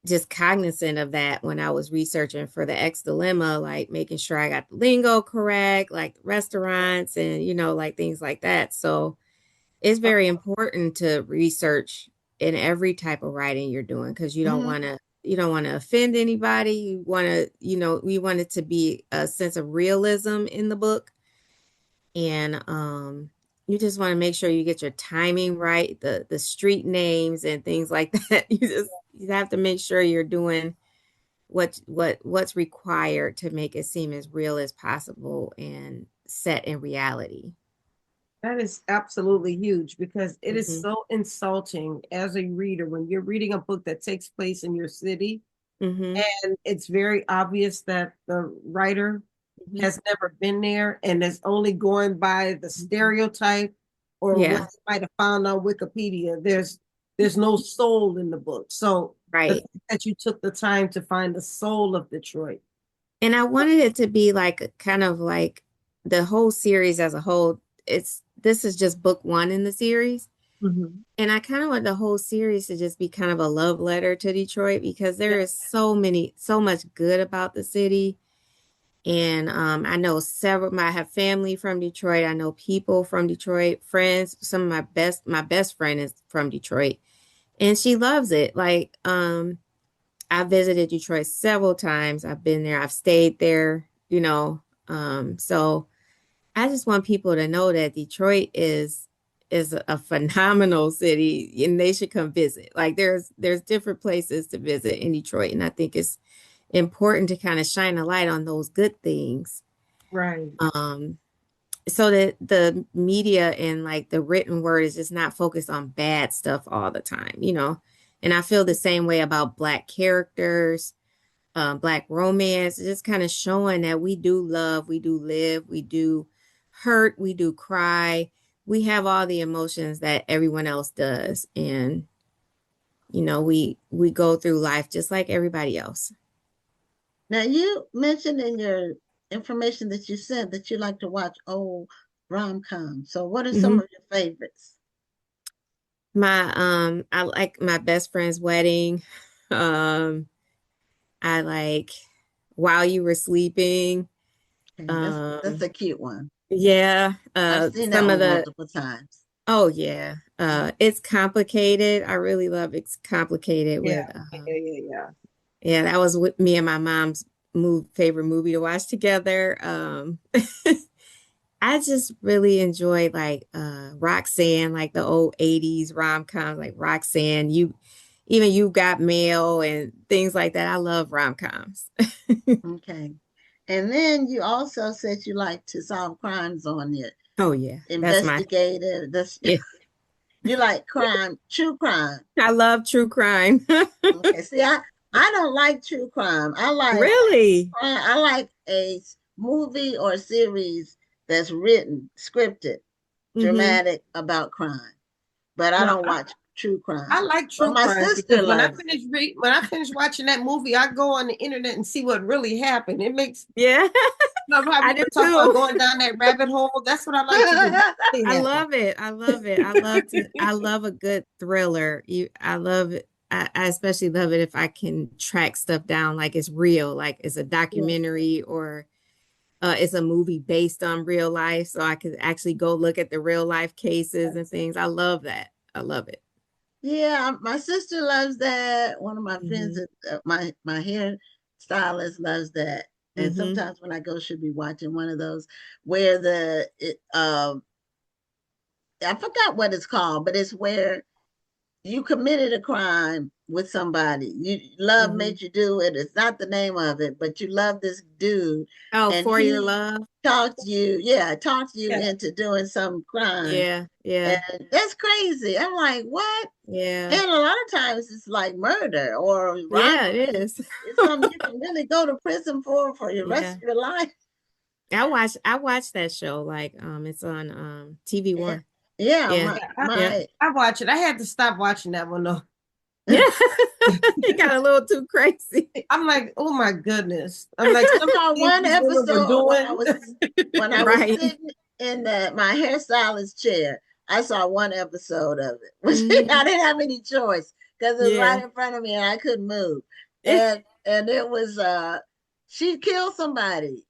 S5: just cognizant of that when I was researching for the X Dilemma, like making sure I got the lingo correct, like restaurants and, like things like that. So it's very important to research in every type of writing you're doing, because you don't want to offend anybody. You want to, we want it to be a sense of realism in the book. And you just want to make sure you get your timing right, the street names and things like that. You have to make sure you're doing what's required to make it seem as real as possible and set in reality.
S3: That is absolutely huge, because it is so insulting as a reader when you're reading a book that takes place in your city and it's very obvious that the writer has never been there and is only going by the stereotype or what you might have found on Wikipedia. There's no soul in the book. So that you took the time to find the soul of Detroit.
S5: And I wanted it to be like kind of like the whole series as a whole. This is just book 1 in the series. And I kind of want the whole series to just be kind of a love letter to Detroit, because there is so much good about the city. And I know several, I have family from Detroit. I know people from Detroit, friends. Some of my best friend is from Detroit, and she loves it. Like, I visited Detroit several times. I've been there. I've stayed there, you know. So I just want people to know that Detroit is a phenomenal city, and they should come visit. Like, there's different places to visit in Detroit, and I think it's important to kind of shine a light on those good things.
S3: Right.
S5: So that the media and like the written word is just not focused on bad stuff all the time, you know. And I feel the same way about Black characters, Black romance, just kind of showing that we do love, we do live, we do hurt, we do cry, we have all the emotions that everyone else does, and you know, we go through life just like everybody else.
S2: Now, you mentioned in your information that you sent that you like to watch old rom-coms. So what are some
S5: Mhm.
S2: of your favorites?
S5: I like My Best Friend's Wedding. Um, I like While You Were Sleeping.
S2: Okay, that's
S5: Um,
S2: a cute one.
S5: yeah,
S2: I've seen that
S5: some of
S2: one
S5: the
S2: multiple times.
S5: oh yeah. It's complicated. I really love It's Complicated
S3: Yeah.
S5: with
S3: Yeah.
S5: yeah, that was with me and my mom's favorite movie to watch together. I just really enjoy like Roxanne, like the old 80s rom-coms like Roxanne, You Got Mail and things like that. I love rom-coms.
S2: Okay. And then you also said you like to solve crimes on it.
S5: Oh yeah, that's my
S2: Investigative. That's
S5: yeah.
S2: you like crime, true crime.
S5: I love true crime.
S2: Okay. See, I don't like true crime.
S5: Really?
S2: I like a movie or series that's written, scripted,
S5: Hmm.
S2: dramatic about crime. But I
S3: No,
S2: don't watch true
S3: I
S2: crime.
S3: like
S2: But
S3: true
S2: my
S3: crime
S2: sister
S3: because
S2: loves
S3: when I finish watching that movie, I go on the internet and see what really happened. It makes
S5: Yeah,
S3: love how
S5: I do
S3: people talk about
S5: too.
S3: going down that rabbit hole. That's what I like to do. It
S5: I
S3: happened.
S5: love it. I love it. I love a good thriller. I love it. I especially love it if I can track stuff down like it's real, like it's a
S2: it.
S5: documentary or it's a movie based on real life, so I could actually go look at the real life cases and things. I love that. I love it.
S2: Yeah, my sister loves that. One of my friends,
S5: Hmm.
S2: my hair stylist, loves that. And
S5: Hmm.
S2: sometimes when I go, she'll be watching one of those where I forgot what it's called, but it's where you committed a crime with somebody. You love
S5: Hmm.
S2: made you do it. It's not the name of it, but you love this dude,
S5: Oh,
S2: and
S5: For Your
S2: he
S5: Love.
S2: talked you
S3: Yeah.
S2: into doing some crime,
S5: Yeah, yeah,
S2: and that's crazy. I'm like, what?
S5: yeah,
S2: And a lot of times it's like murder or
S5: yeah. It
S2: robbery.
S5: is.
S2: It's something you can really go to prison for the rest
S5: Yeah.
S2: of your life.
S5: I watched that show like it's on TV
S2: Yeah,
S5: One.
S2: yeah.
S5: Yeah.
S3: Yeah,
S5: Yeah.
S3: I watch it. I had to stop watching that one though.
S5: Yeah. It got a little too crazy.
S3: I'm like, oh my goodness. I'm like,
S2: I
S3: some of
S2: saw
S3: the things
S2: one
S3: these women were
S2: episode
S3: doing.
S2: when I was
S5: Right.
S2: sitting in my hairstylist chair. I saw one episode of it, which
S5: Hmm.
S2: I didn't have any choice because it was
S5: Yeah.
S2: right in front of me and I couldn't move. And it was she killed somebody.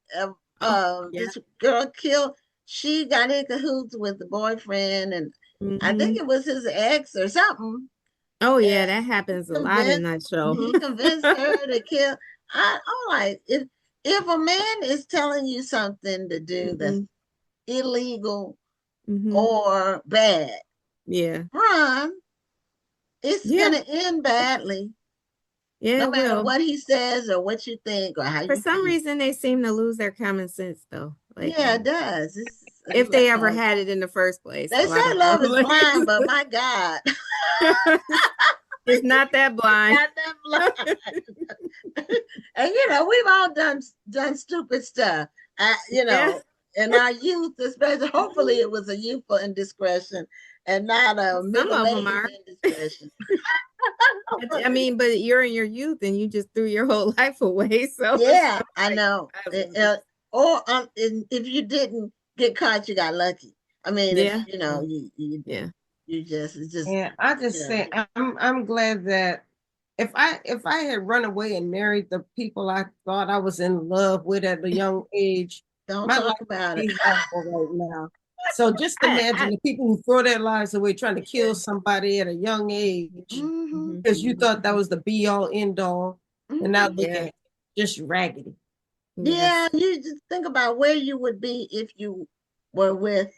S5: Oh, yeah.
S2: This girl killed. She got in cahoots with the boyfriend, and I think
S5: Hmm.
S2: it was his ex or something.
S5: Oh,
S2: And
S5: yeah, that happens a lot in that show.
S2: he convinced her to kill. I'm like, if a man is telling you something to do that's
S5: Hmm.
S2: illegal
S5: Hmm.
S2: or bad,
S5: Yeah.
S2: run. It's
S5: Yeah.
S2: gonna end badly,
S5: Yeah,
S2: no
S5: it
S2: matter
S5: will.
S2: what he says or what you think or how
S5: For
S2: you
S5: some
S2: feel.
S5: reason, they seem to lose their common sense, though. Like,
S2: Yeah, it does.
S5: if they ever had it in the first place.
S2: They
S5: So I
S2: say
S5: don't know.
S2: love is blind, but my God,
S5: It's not that
S2: it's
S5: blind.
S2: not that blind. And we've all done stupid stuff.
S5: Yeah.
S2: In our youth, especially. Hopefully, it was a youthful indiscretion and not a
S5: Some of
S2: middle
S5: them
S2: age
S5: are.
S2: indiscretion.
S5: I mean, but you're in your youth and you just threw your whole life away. So it's
S2: Yeah, I
S5: like,
S2: know.
S5: I was
S2: Or if you didn't get caught, you got lucky. I mean, if
S5: yeah.
S2: you
S5: Yeah.
S2: you just it's just
S3: Yeah, I
S2: you
S3: just
S2: know
S3: say I'm glad that if I had run away and married the people I thought I was in love with at a young age,
S2: Don't
S3: my
S2: talk
S3: life
S2: about
S3: would
S2: it.
S3: be horrible right now. So just imagine
S5: I
S3: the people who throw their lives away trying to kill somebody at a young age
S2: Mhm.
S5: Mhm.
S3: because you thought that was the be all end all, and now look
S5: Yeah.
S3: at it, just raggedy.
S2: Yeah,
S5: Yes.
S2: you just think about where you would be if you were with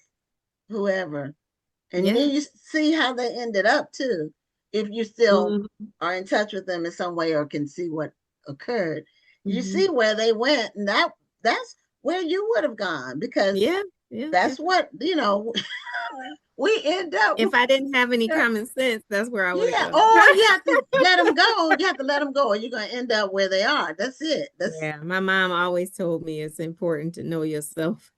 S2: whoever. And
S5: Yeah.
S2: then you see how they ended up too. If you still
S3: Mhm.
S2: are in touch with them in some way or can see what occurred, you
S5: Mhm.
S2: see where they went, and that's where you would have gone because
S5: Yeah. Yeah.
S2: that's
S5: Definitely.
S2: what we end up.
S5: If I didn't have any common sense, that's where I would have
S2: Yeah,
S5: gone.
S2: or you have to let them go. You have to let them go, or you're gonna end up where they are. That's it. That's
S5: Yeah. My mom always told me it's important to know yourself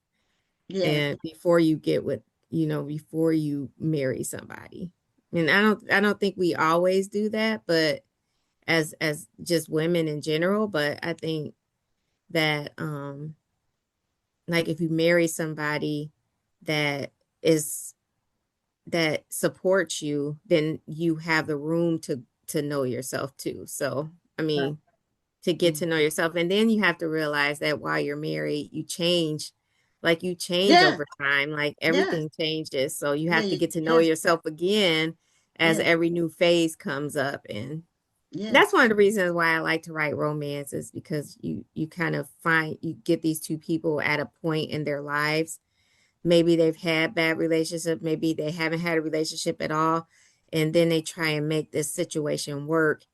S2: yes,
S5: and before you get with, before you marry somebody. And I don't think we always do that, but as just women in general, but I think that like if you marry somebody that is that supports you, then you have the room to know yourself too. So, I
S3: Right.
S5: mean, to get to know yourself, and then you have to realize that while you're married, you change
S2: yeah,
S5: over time, like
S2: yes,
S5: everything changes. So you
S2: yeah.
S5: have to
S2: You
S5: get to know
S2: just
S5: yourself again as
S2: yeah,
S5: every new phase comes up. And
S2: yes,
S5: that's one of the reasons why I like to write romance, is because you kind of you get these two people at a point in their lives. Maybe they've had bad relationship, maybe they haven't had a relationship at all, and then they try and make this situation work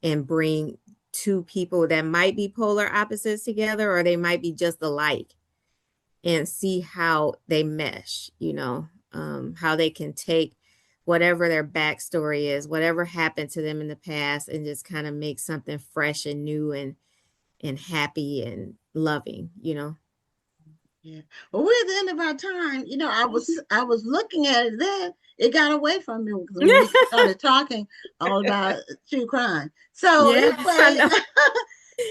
S5: and bring two people that might be polar opposites together, or they might be just alike, and see how they mesh, how they can take whatever their backstory is, whatever happened to them in the past, and just kind of make something fresh and new and happy and loving.
S2: yeah. Well, we're at the end of our time. I was looking at it then. It got away from me because when we started talking all about true crime. So
S5: Yes, I
S2: anyway,
S5: know.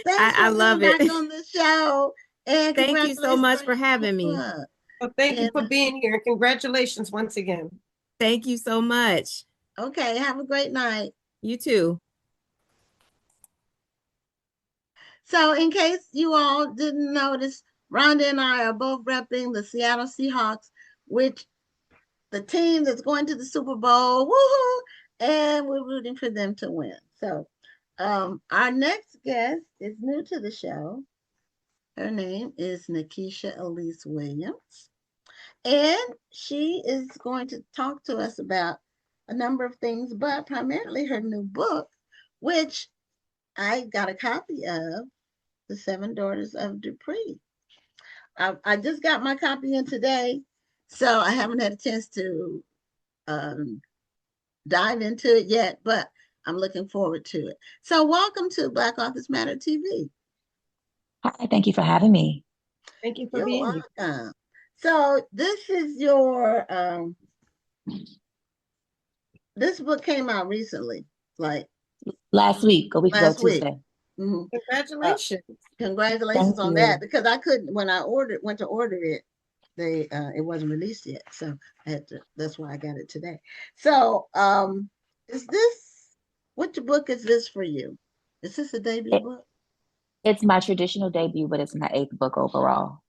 S2: thanks
S5: I
S2: for being
S5: love it.
S2: back on the show, and
S5: Thank you so
S2: congratulations
S5: much
S2: on
S5: for
S2: your
S5: having me.
S2: book.
S3: Well, thank you
S2: And
S3: for being here. Congratulations once again.
S5: Thank you so much.
S2: okay, have a great night.
S5: You too.
S2: So, in case you all didn't notice, Rhonda and I are both repping the Seattle Seahawks, which the team that's going to the Super Bowl. Woohoo! And we're rooting for them to win. So, our next guest is new to the show. Her name is Nikesha Elise Williams, and she is going to talk to us about a number of things, but primarily her new book, which I got a copy of, The Seven Daughters of Dupree. I just got my copy in today, so I haven't had a chance to um, dive into it yet, but I'm looking forward to it. So, welcome to Black Authors Matter TV.
S6: Hi, thank you for having me.
S3: Thank you for
S2: You're
S3: being here.
S2: welcome. So, this book came out recently, like
S6: Last week, a week ago,
S2: last week.
S6: Tuesday.
S2: Mhm. Uh,
S3: Congratulations.
S2: Congratulations
S6: Thank
S2: on that,
S6: you.
S2: because I couldn't when I went to order it, it wasn't released yet, so I had to. That's why I got it today. So, is this which book is this for you? Is this a debut
S6: It,
S2: book?
S6: it's my traditional debut, but it's my eighth book overall.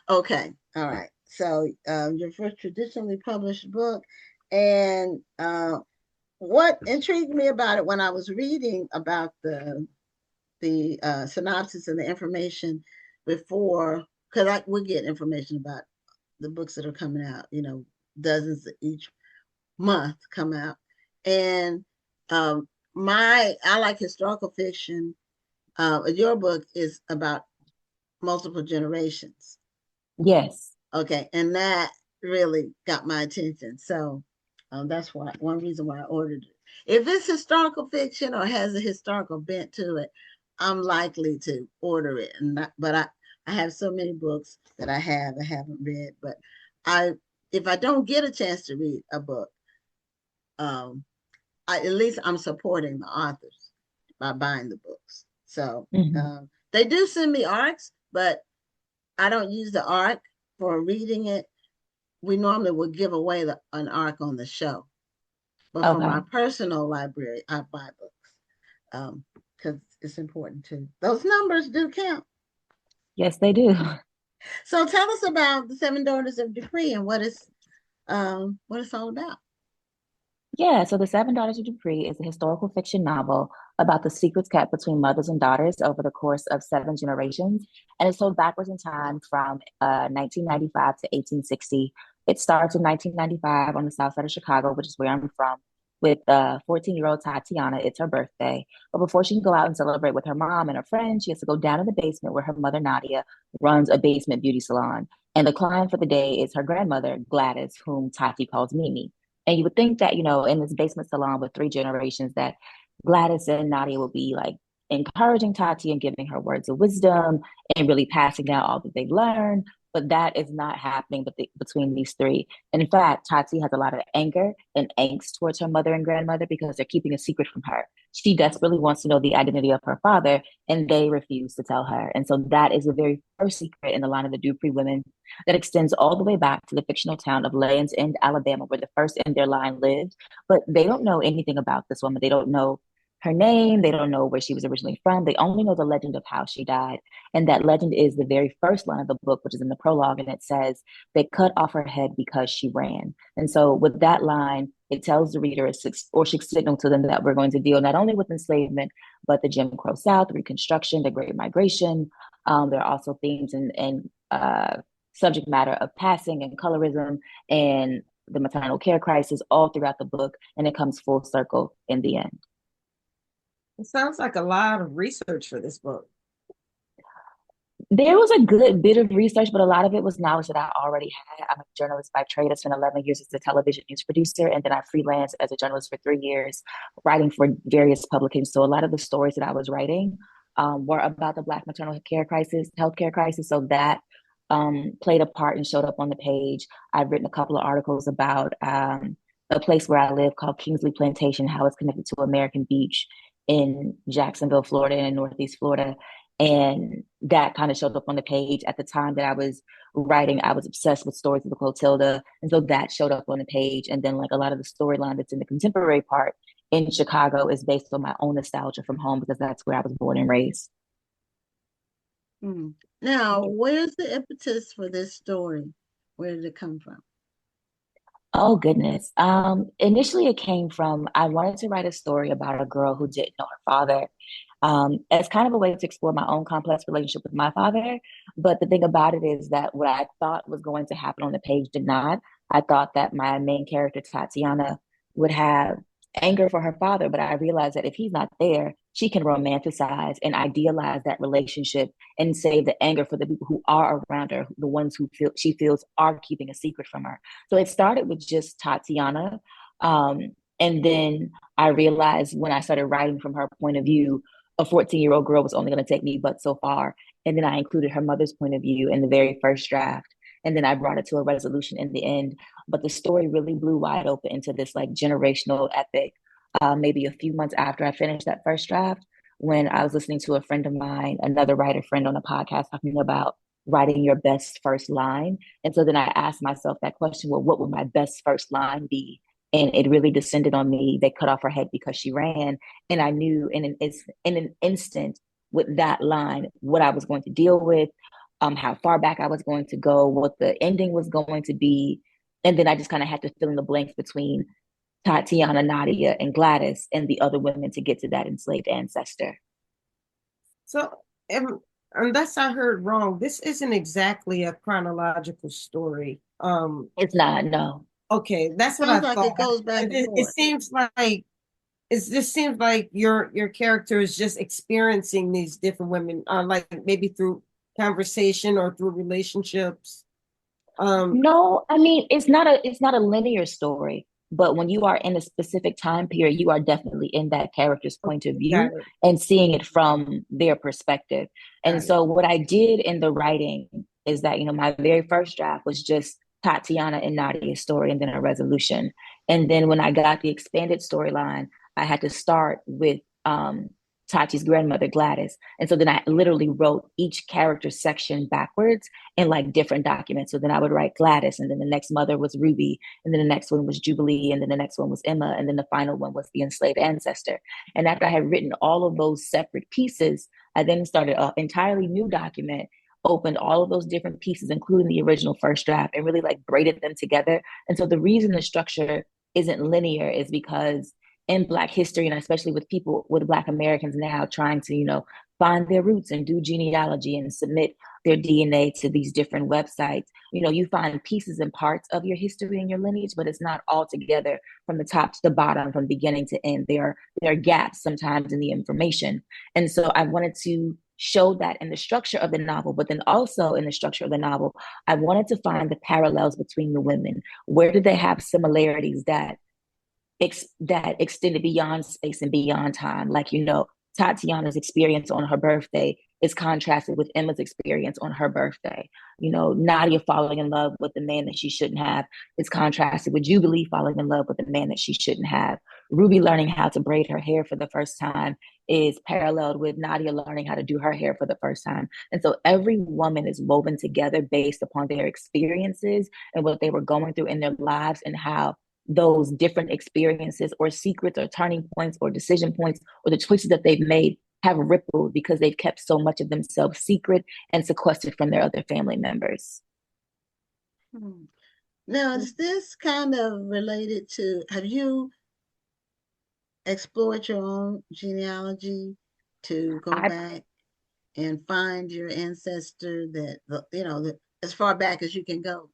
S2: Okay, all right. So, your first traditionally published book, and what intrigued me about it when I was reading about the synopsis and the information before, because we get information about the books that are coming out, dozens each month come out. And I like historical fiction. Your book is about multiple generations.
S6: Yes.
S2: Okay, and that really got my attention. So that's one reason why I ordered it. If it's historical fiction or has a historical bent to it, I'm likely to order it. But I have so many books that I haven't read. But if I don't get a chance to read a book, um, at least I'm supporting the authors by buying the books. So
S6: Hmm.
S2: they do send me ARCs, but I don't use the ARC for reading it. We normally would give away an ARC on the show. But for my
S6: Okay.
S2: personal library, I buy books. because it's important too. Those numbers do count.
S6: Yes, they do.
S2: So tell us about the Seven Daughters of Dupree and what it's all about.
S6: Yeah, so The Seven Daughters of Dupree is a historical fiction novel about the secrets kept between mothers and daughters over the course of 7 generations. And it's told backwards in time from 1995 to 1860. It starts in 1995 on the south side of Chicago, which is where I'm from, with 14-year-old Tatiana. It's her birthday. But before she can go out and celebrate with her mom and her friends, she has to go down in the basement where her mother, Nadia, runs a basement beauty salon. And the client for the day is her grandmother, Gladys, whom Tati calls Mimi. And you would think that, in this basement salon with 3 generations, that Gladys and Nadia would be like encouraging Tati and giving her words of wisdom and really passing down all that they've learned. But that is not happening between these 3. And in fact, Tati has a lot of anger and angst towards her mother and grandmother because they're keeping a secret from her. She desperately wants to know the identity of her father, and they refuse to tell her. And so that is the very first secret in the line of the Dupree women that extends all the way back to the fictional town of Land's End, Alabama, where the first in their line lived. But they don't know anything about this woman. They don't know her name. They don't know where she was originally from. They only know the legend of how she died. And that legend is the very first line of the book, which is in the prologue. And it says, they cut off her head because she ran. And so with that line, it tells the reader or should signal to them that we're going to deal not only with enslavement, but the Jim Crow South, Reconstruction, the Great Migration. There are also themes and subject matter of passing and colorism and the maternal care crisis all throughout the book. And it comes full circle in the end.
S3: It sounds like a lot of research for this book.
S6: There was a good bit of research, but a lot of it was knowledge that I already had. I'm a journalist by trade. I spent 11 years as a television news producer, and then I freelanced as a journalist for 3 years, writing for various publications. So a lot of the stories that I was writing were about the Black maternal care crisis, healthcare crisis. So that played a part and showed up on the page. I've written a couple of articles about a place where I live called Kingsley Plantation, how it's connected to American Beach in Jacksonville, Florida, and in Northeast Florida. And that kind of showed up on the page. At the time that I was writing, I was obsessed with stories of the Clotilda. And so that showed up on the page. And then like a lot of the storyline that's in the contemporary part in Chicago is based on my own nostalgia from home because that's where I was born and raised.
S2: Now, where's the impetus for this story? Where did it come from?
S6: Oh, goodness. Initially, it came from I wanted to write a story about a girl who didn't know her father as kind of a way to explore my own complex relationship with my father. But the thing about it is that what I thought was going to happen on the page did not. I thought that my main character, Tatiana, would have anger for her father, but I realized that if he's not there, she can romanticize and idealize that relationship and save the anger for the people who are around her, the ones who she feels are keeping a secret from her. So it started with just Tatiana. And then I realized when I started writing from her point of view, a 14-year-old girl was only going to take me but so far. And then I included her mother's point of view in the very first draft. And then I brought it to a resolution in the end. But the story really blew wide open into this like generational epic. Maybe a few months after I finished that first draft, when I was listening to a friend of mine, another writer friend on a podcast, talking about writing your best first line. And so then I asked myself that question, well, what would my best first line be? And it really descended on me. They cut off her head because she ran. And I knew in an instant with that line, what I was going to deal with, how far back I was going to go, what the ending was going to be. And then I just kind of had to fill in the blanks between Tatiana, Nadia, and Gladys, and the other women to get to that enslaved ancestor.
S3: So, unless I heard wrong, this isn't exactly a chronological story.
S6: It's not, no.
S3: Okay, that's what I thought.
S2: It goes back and forth.
S3: It seems like your character is just experiencing these different women, like maybe through conversation or through relationships.
S6: No, I mean it's not a linear story. But when you are in a specific time period, you are definitely in that character's point of view and seeing it from their perspective. And so what I did in the writing is that, my very first draft was just Tatiana and Nadia's story and then a resolution. And then when I got the expanded storyline, I had to start with Tachi's grandmother, Gladys. And so then I literally wrote each character section backwards in like different documents. So then I would write Gladys, and then the next mother was Ruby, and then the next one was Jubilee, and then the next one was Emma, and then the final one was the enslaved ancestor. And after I had written all of those separate pieces, I then started an entirely new document, opened all of those different pieces, including the original first draft, and really like braided them together. And so the reason the structure isn't linear is because in Black history, and especially with people, with Black Americans now trying to, find their roots and do genealogy and submit their DNA to these different websites, you find pieces and parts of your history and your lineage, but it's not all together from the top to the bottom, from beginning to end. There are gaps sometimes in the information. And so I wanted to show that in the structure of the novel, but then also in the structure of the novel, I wanted to find the parallels between the women. Where did they have similarities that extended beyond space and beyond time? Like, Tatiana's experience on her birthday is contrasted with Emma's experience on her birthday. Nadia falling in love with the man that she shouldn't have is contrasted with Jubilee falling in love with the man that she shouldn't have. Ruby learning how to braid her hair for the first time is paralleled with Nadia learning how to do her hair for the first time. And so every woman is woven together based upon their experiences and what they were going through in their lives, and how those different experiences or secrets or turning points or decision points or the choices that they've made have rippled because they've kept so much of themselves secret and sequestered from their other family members.
S2: Now, is this kind of related to, have you explored your own genealogy to go back and find your ancestor that, as far back as you can go?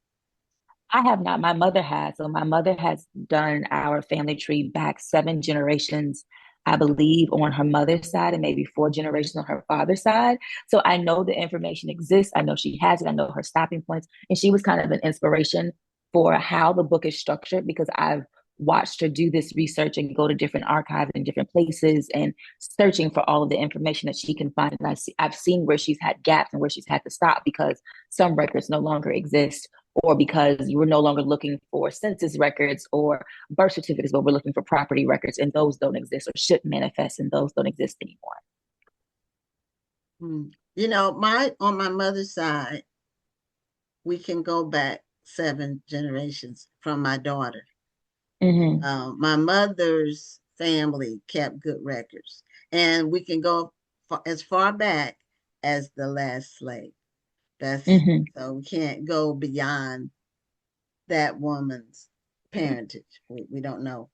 S6: I have not. My mother has. So my mother has done our family tree back 7 generations, I believe, on her mother's side, and maybe 4 generations on her father's side. So I know the information exists. I know she has it. I know her stopping points. And she was kind of an inspiration for how the book is structured, because I've watched her do this research and go to different archives in different places and searching for all of the information that she can find. And I've seen where she's had gaps and where she's had to stop because some records no longer exist, or because you were no longer looking for census records or birth certificates, but we're looking for property records, and those don't exist or should manifest, and those don't exist anymore.
S2: On my mother's side, we can go back 7 generations from my daughter.
S6: Mm-hmm.
S2: My mother's family kept good records, and we can go as far back as the last slave. So we can't go beyond that woman's parentage. We don't know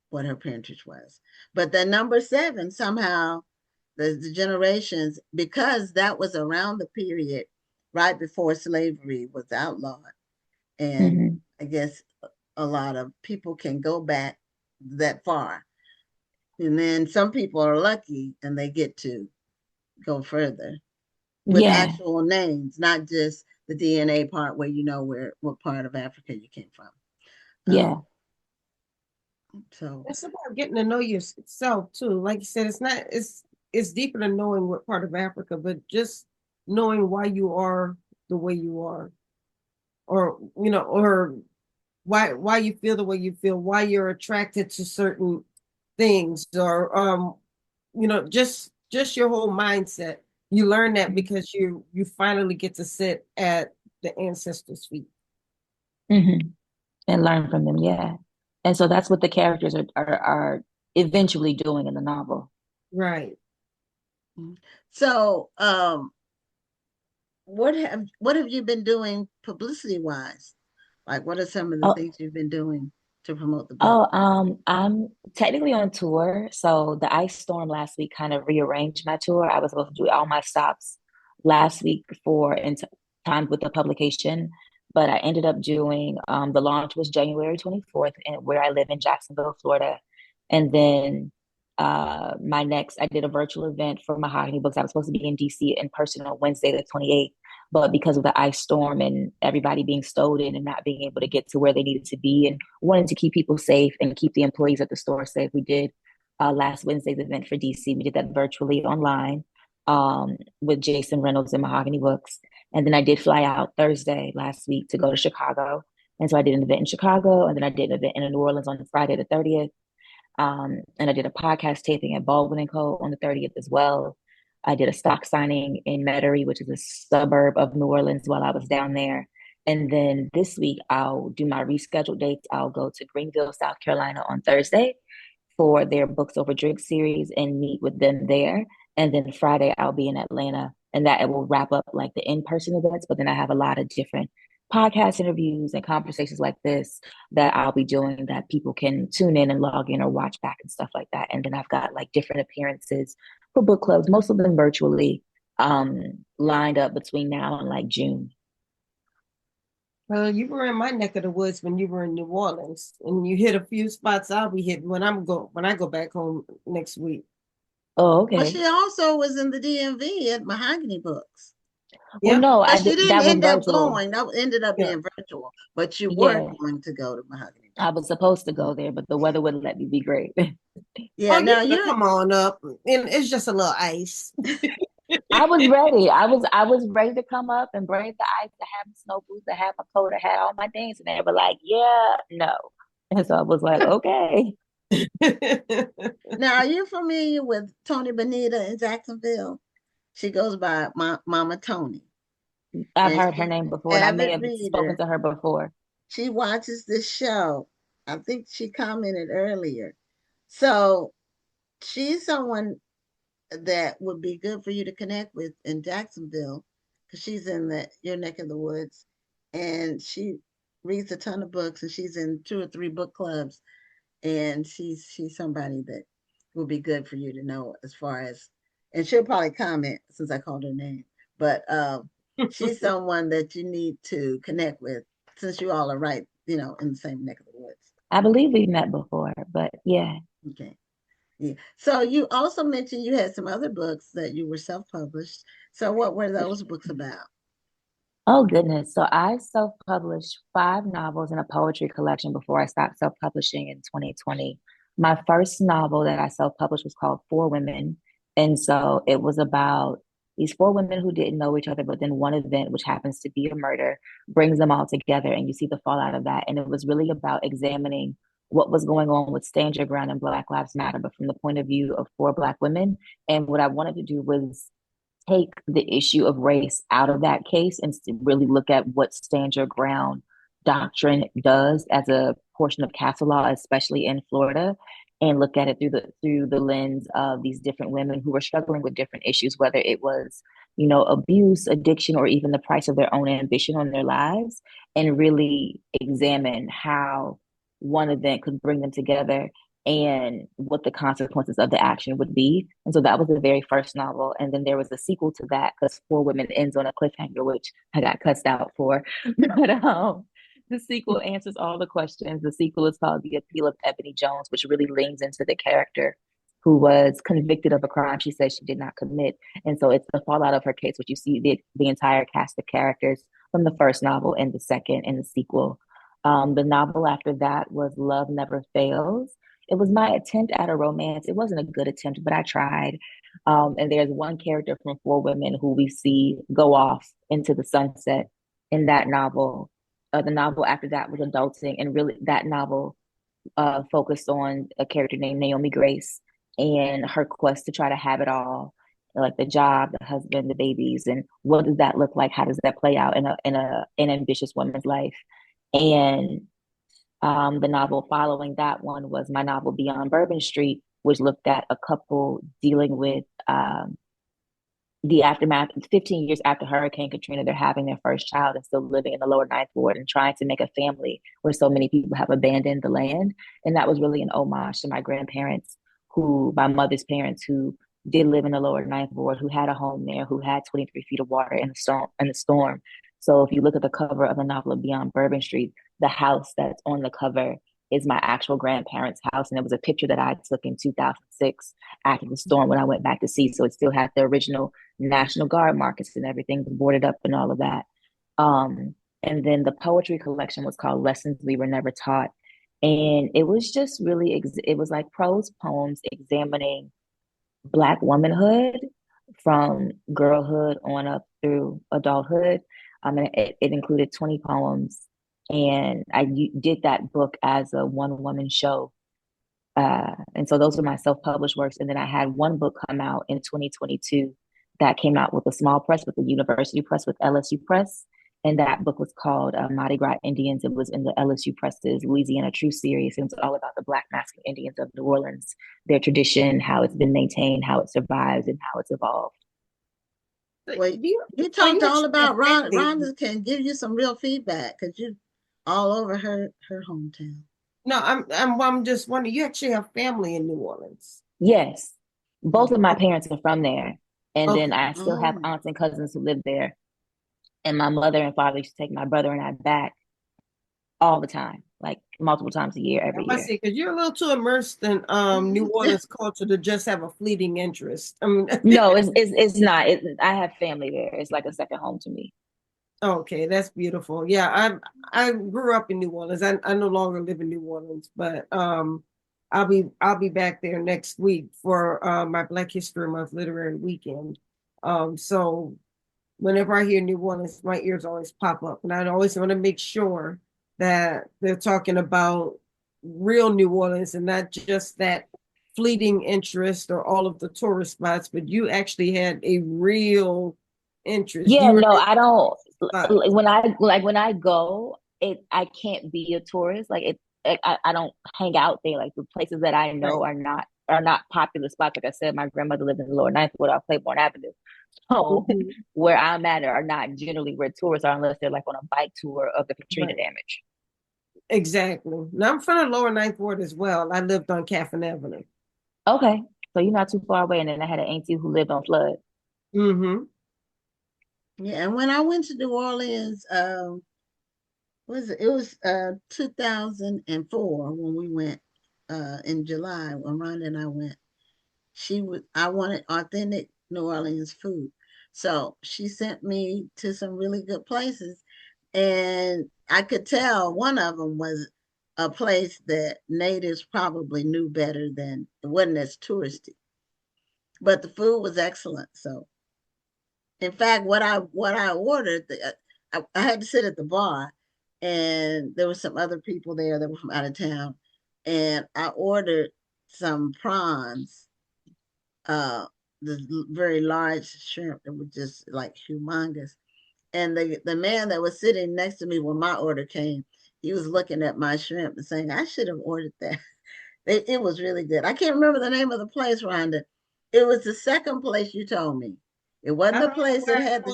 S2: what her parentage was. But the number 7, somehow the generations, because that was around the period right before slavery was outlawed. And I guess a lot of people can go back that far. And then some people are lucky and they get to go further with actual names, not just the DNA part where what part of Africa you came from. So
S3: it's about getting to know yourself too. Like you said, it's deeper than knowing what part of Africa, but just knowing why you are the way you are, or why you feel the way you feel, why you're attracted to certain things, or just your whole mindset. You learn that because you finally get to sit at the ancestors' feet
S6: and learn from them. And so that's what the characters are eventually doing in the novel.
S3: Right.
S2: So what have you been doing publicity wise? Like, what are some of the things you've been doing to promote the book?
S6: I'm technically on tour. So the ice storm last week kind of rearranged my tour. I was supposed to do all my stops last week before in time with the publication, but I ended up doing the launch was January 24th, and where I live in Jacksonville, Florida. And then I did a virtual event for Mahogany Books. I was supposed to be in DC in person on Wednesday the 28th, but because of the ice storm and everybody being stowed in and not being able to get to where they needed to be and wanting to keep people safe and keep the employees at the store safe, we did last Wednesday's event for DC. We did that virtually online with Jason Reynolds and Mahogany Books. And then I did fly out Thursday last week to go to Chicago. And so I did an event in Chicago, and then I did an event in New Orleans on Friday the 30th. And I did a podcast taping at Baldwin and Co. on the 30th as well. I did a stock signing in Metairie, which is a suburb of New Orleans, while I was down there. And then this week, I'll do my rescheduled dates. I'll go to Greenville, South Carolina on Thursday for their Books Over Drinks series and meet with them there. And then Friday, I'll be in Atlanta, and that it will wrap up like the in-person events. But then I have a lot of different podcast interviews and conversations like this that I'll be doing that people can tune in and log in or watch back and stuff like that. And then I've got like different appearances for book clubs, most of them virtually, lined up between now and like June.
S3: Well, you were in my neck of the woods when you were in New Orleans, and you hit a few spots I'll be hitting when I go back home next week.
S6: Oh, okay.
S2: Well, she also was in the DMV at Mahogany Books.
S6: Well, no,
S2: she didn't
S6: that
S2: end up
S6: virtual.
S2: going. That ended up being virtual, but you were going to go to Mahogany Books.
S6: I was supposed to go there, but the weather wouldn't let me be great.
S2: Yeah,
S3: now you come on up, and it's just a little ice.
S6: I was ready. I was ready to come up and brave the ice, to have snow boots, to have my coat, to have all my things, and they were like, "Yeah, no," and so I was like, "Okay."
S2: Now, are you familiar with Tony Bonita in Jacksonville? She goes by Mama Tony.
S6: I've heard her name before, and I may have spoken to her before.
S2: She watches this show. I think she commented earlier. So she's someone that would be good for you to connect with in Jacksonville, because she's in your neck of the woods, and she reads a ton of books, and she's in 2 or 3 book clubs, and she's somebody that will be good for you to know, as far as, and she'll probably comment since I called her name, but she's someone that you need to connect with, since you all are right, in the same neck of the woods.
S6: I believe we've met before, but yeah.
S2: Okay. Yeah. So you also mentioned you had some other books that you were self-published. So what were those books about?
S6: Oh, goodness. So I self-published 5 novels and a poetry collection before I stopped self-publishing in 2020. My first novel that I self-published was called 4 Women. And so it was about these 4 women who didn't know each other, but then one event, which happens to be a murder, brings them all together, and you see the fallout of that. And it was really about examining what was going on with Stand Your Ground and Black Lives Matter, but from the point of view of 4 Black women. And what I wanted to do was take the issue of race out of that case and really look at what Stand Your Ground doctrine does as a portion of castle law, especially in Florida, and look at it through the lens of these different women who were struggling with different issues, whether it was, abuse, addiction, or even the price of their own ambition on their lives, and really examine how one event could bring them together and what the consequences of the action would be. And so that was the very first novel. And then there was a sequel to that, because 4 Women ends on a cliffhanger, which I got cussed out for. But the sequel answers all the questions. The sequel is called The Appeal of Ebony Jones, which really leans into the character who was convicted of a crime she said she did not commit. And so it's the fallout of her case, which you see the entire cast of characters from the first novel and the second and the sequel. The novel after that was Love Never Fails. It was my attempt at a romance. It wasn't a good attempt, but I tried. And there's one character from 4 Women who we see go off into the sunset in that novel. The novel after that was Adulting, and really that novel focused on a character named Naomi Grace and her quest to try to have it all, like the job, the husband, the babies, and what does that look like? How does that play out in an ambitious woman's life? And the novel following that one was my novel Beyond Bourbon Street, which looked at a couple dealing with the aftermath. 15 years after Hurricane Katrina, they're having their first child and still living in the lower ninth ward and trying to make a family where so many people have abandoned the land. And that was really an homage to my grandparents, my mother's parents, who did live in the lower ninth ward, who had a home there, who had 23 feet of water in the storm. So if you look at the cover of the novel of Beyond Bourbon Street, the house that's on the cover is my actual grandparents' house. And it was a picture that I took in 2006 after the storm when I went back to sea. So it still had the original National Guard markers and everything boarded up and all of that. And then the poetry collection was called Lessons We Were Never Taught. And it was just really, it was like prose poems examining Black womanhood from girlhood on up through adulthood. It included 20 poems. And I did that book as a one-woman show And so those are my self-published works. And then I had one book come out in 2022 that came out with a small press, with the university press, with LSU Press. And that book was called Mardi Gras Indians. It was in the LSU Press's Louisiana True series. And it's all about the Black masculine Indians of New Orleans, their tradition, how it's been maintained, how it survives, and how it's evolved.
S2: Well, you talked all about Rhonda can give you some real feedback because you all over her hometown.
S3: No, I'm just wondering, you actually have family in New Orleans.
S6: Yes. Both of my parents are from there. And then I still have
S2: Oh.
S6: aunts and cousins who live there. And my mother and father used to take my brother and I back all the time, like multiple times a year, every year.
S3: Because you're a little too immersed in New Orleans culture to just have a fleeting interest. I mean,
S6: no, it's not. I have family there. It's like a second home to me.
S3: Okay, that's beautiful. Yeah, I grew up in New Orleans. I no longer live in New Orleans, but I'll be back there next week for my Black History Month literary weekend. So whenever I hear New Orleans, my ears always pop up, and I always want to make sure that they're talking about real New Orleans and not just that fleeting interest or all of the tourist spots, but you actually had a real interest.
S6: Yeah, no, I don't. When I go, I can't be a tourist. I don't hang out there. Like the places that I know are not popular spots. Like I said, my grandmother lived in the Lower Ninth Ward off Claiborne Avenue. So where I'm at are not generally where tourists are unless they're like on a bike tour of the Katrina damage.
S3: Exactly. Now I'm from the Lower Ninth Ward as well. I lived on Caffin Avenue.
S6: Okay. So you're not too far away. And then I had an auntie who lived on Flood.
S3: Mm-hmm.
S2: Yeah, and when I went to New Orleans, it was 2004 when we went in July when Rhonda and I went. I wanted authentic New Orleans food. So she sent me to some really good places. And I could tell one of them was a place that natives probably knew better than it wasn't as touristy. But the food was excellent. So in fact, what I ordered, I had to sit at the bar, and there were some other people there that were from out of town, and I ordered some prawns, the very large shrimp that were just like humongous. And the man that was sitting next to me when my order came, he was looking at my shrimp and saying, I should have ordered that. It was really good. I can't remember the name of the place, Rhonda. It was the second place you told me. It wasn't the place that had the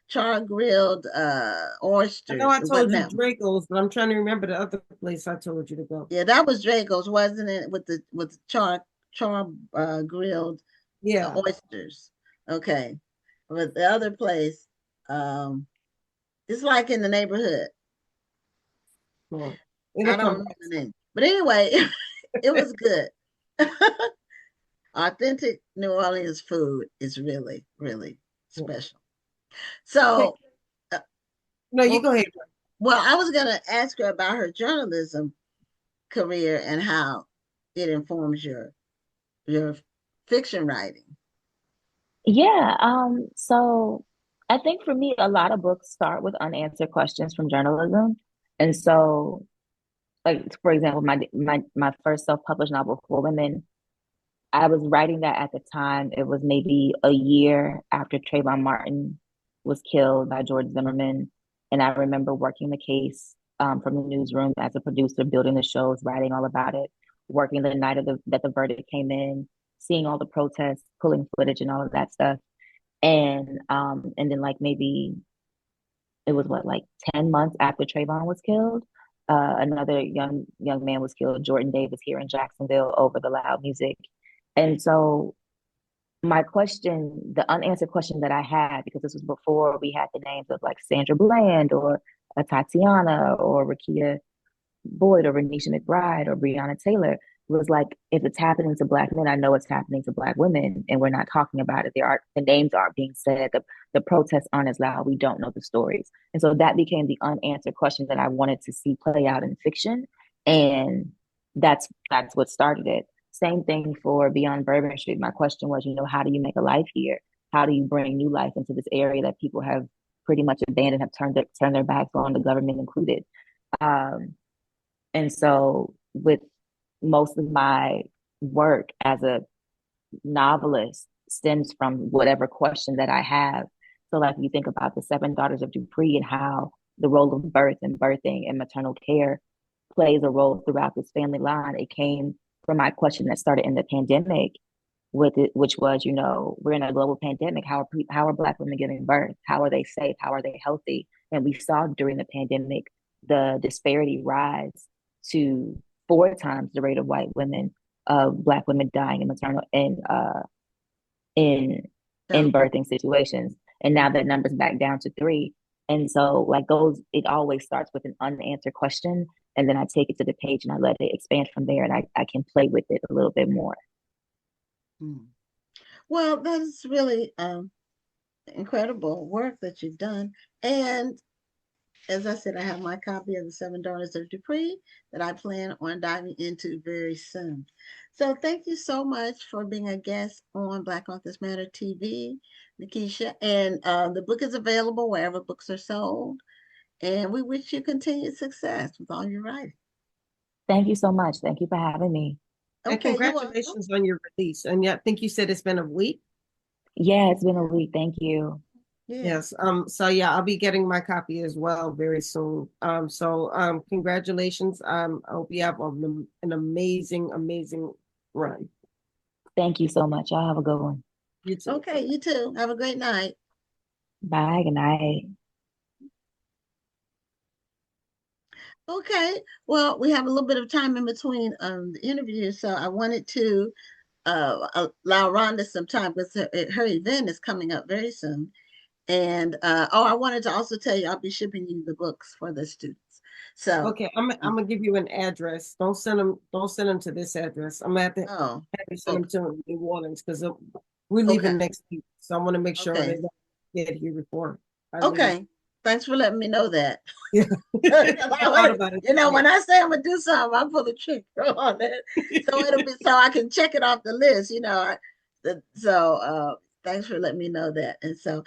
S2: char grilled oysters.
S3: I know I told you Draco's, but I'm trying to remember the other place I told you to go.
S2: Yeah, that was Draco's, wasn't it? With the char grilled oysters. Okay. But the other place, it's like in the neighborhood.
S3: Well,
S2: I don't remember the name. But anyway, it was good. Authentic New Orleans food is really, really special. So,
S3: no, you go ahead.
S2: Well, I was going to ask her about her journalism career and how it informs your fiction writing.
S6: Yeah. So I think for me, a lot of books start with unanswered questions from journalism. And so, like, for example, my first self-published novel, For Women, I was writing that at the time. It was maybe a year after Trayvon Martin was killed by George Zimmerman. And I remember working the case from the newsroom as a producer, building the shows, writing all about it, working the night that the verdict came in, seeing all the protests, pulling footage and all of that stuff. And then like maybe it was 10 months after Trayvon was killed, another young man was killed, Jordan Davis, here in Jacksonville over the loud music. And so my question, the unanswered question that I had, because this was before we had the names of like Sandra Bland or Tatiana or Rakia Boyd or Renisha McBride or Breonna Taylor, was like, if it's happening to Black men, I know it's happening to Black women, and we're not talking about it. The names aren't being said. The protests aren't as loud. We don't know the stories. And so that became the unanswered question that I wanted to see play out in fiction. And that's what started it. Same thing for Beyond Bourbon Street. My question was, how do you make a life here? How do you bring new life into this area that people have pretty much abandoned, have turned their backs on, the government included? And so with most of my work as a novelist stems from whatever question that I have. So, like, you think about the seven daughters of Dupree and how the role of birth and birthing and maternal care plays a role throughout this family line. It came from my question that started in the pandemic, with it, which was, we're in a global pandemic. How are Black women giving birth? How are they safe? How are they healthy? And we saw during the pandemic the disparity rise to 4 times the rate of white women, of Black women dying in maternal and in birthing situations. And now that number's back down to 3. And so, like, it always starts with an unanswered question, and then I take it to the page and I let it expand from there, and I can play with it a little bit more.
S2: Well, that's really incredible work that you've done. And as I said, I have my copy of The Seven Daughters of Dupree that I plan on diving into very soon. So thank you so much for being a guest on Black Authors Matter TV, Nikesha. And the book is available wherever books are sold. And we wish you continued success with all your writing.
S6: Thank you so much. Thank you for having me.
S3: And congratulations on your release. And yeah, I think you said it's been a week.
S6: Yeah, it's been a week. Thank you.
S2: Yeah.
S3: Yes. So yeah, I'll be getting my copy as well very soon. So congratulations. I hope you have an amazing run.
S6: Thank you so much. Y'all have a good one.
S3: You too.
S2: Okay, you too. Have a great night.
S6: Bye. Good night.
S2: Okay. Well, we have a little bit of time in between the interviews, so I wanted to allow Rhonda some time because her event is coming up very soon. And I wanted to also tell you I'll be shipping you the books for the students. So
S3: okay, I'm gonna give you an address. Don't send them to this address. I'm gonna have to send them to New Orleans because we're leaving next week. So I want to make sure they don't get here before.
S2: Okay. Thanks for letting me know that.
S3: Yeah.
S2: When I say I'm gonna do something, I'm pull the trigger on that. So it'll be so I can check it off the list, thanks for letting me know that. And so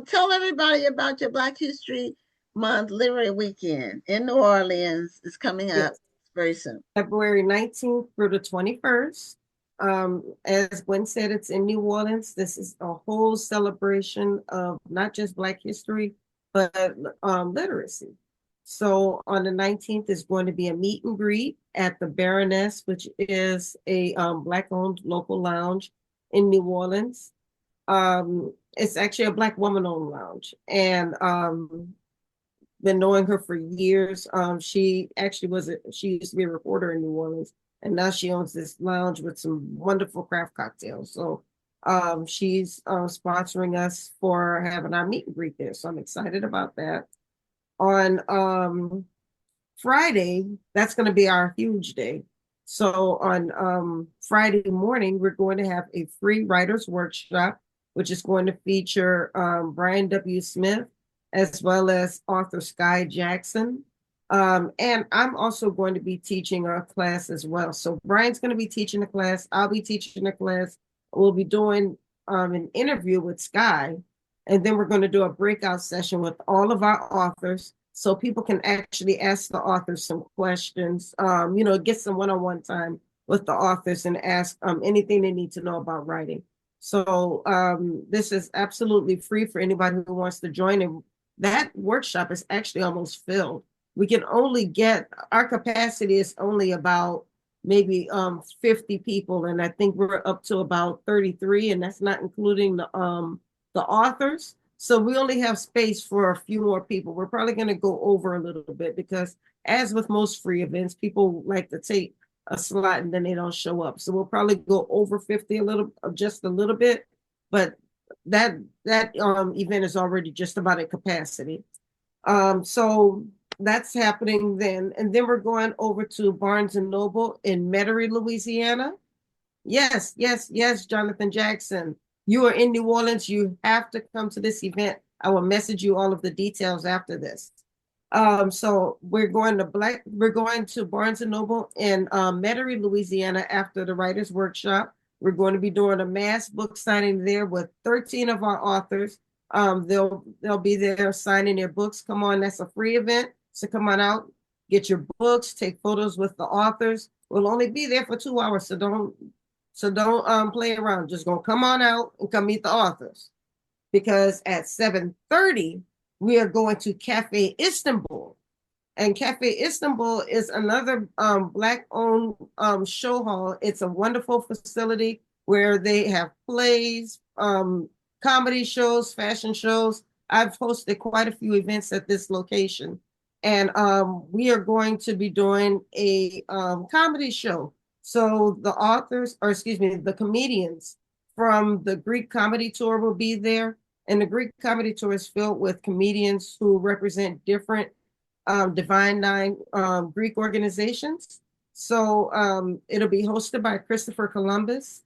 S2: tell everybody about your Black History Month Literary Weekend in New Orleans. Is coming up very soon.
S3: February 19th through the 21st. As Gwen said, it's in New Orleans. This is a whole celebration of not just Black history, but literacy. So on the 19th is going to be a meet and greet at the Baroness, which is a Black-owned local lounge in New Orleans. It's actually a Black woman-owned lounge, and been knowing her for years. She used to be a reporter in New Orleans, and now she owns this lounge with some wonderful craft cocktails. So she's sponsoring us for having our meet and greet there. So I'm excited about that. On Friday, that's going to be our huge day. So on Friday morning, we're going to have a free writers workshop, which is going to feature Brian W. Smith, as well as author Sky Jackson. And I'm also going to be teaching a class as well. So Brian's going to be teaching a class. I'll be teaching a class. We'll be doing an interview with Sky. And then we're going to do a breakout session with all of our authors so people can actually ask the authors some questions, get some one-on-one time with the authors and ask anything they need to know about writing. So this is absolutely free for anybody who wants to join. And that workshop is actually almost filled. We can only our capacity is only about maybe 50 people. And I think we're up to about 33, and that's not including the authors. So we only have space for a few more people. We're probably going to go over a little bit because, as with most free events, people like to take a slot and then they don't show up. So we'll probably go over 50 just a little bit, but that event is already just about at capacity. So that's happening then. And then we're going over to Barnes and Noble in Metairie, Louisiana. Yes, Jonathan Jackson. You are in New Orleans. You have to come to this event. I will message you all of the details after this. So we're going to Barnes and Noble in Metairie, Louisiana after the writers workshop. We're going to be doing a mass book signing there with 13 of our authors. They'll be there signing their books. Come on, that's a free event. So come on out. get your books, take photos with the authors. We'll only be there for 2 hours, so don't play around. Just gonna come on out and come meet the authors. Because at 7:30, we are going to Cafe Istanbul. And Cafe Istanbul is another Black-owned show hall. It's a wonderful facility where they have plays, comedy shows, fashion shows. I've hosted quite a few events at this location. And we are going to be doing a comedy show. So the authors, or excuse me, the comedians from the Greek comedy tour will be there. And the Greek comedy tour is filled with comedians who represent different Divine Nine Greek organizations. So it'll be hosted by Christopher Columbus,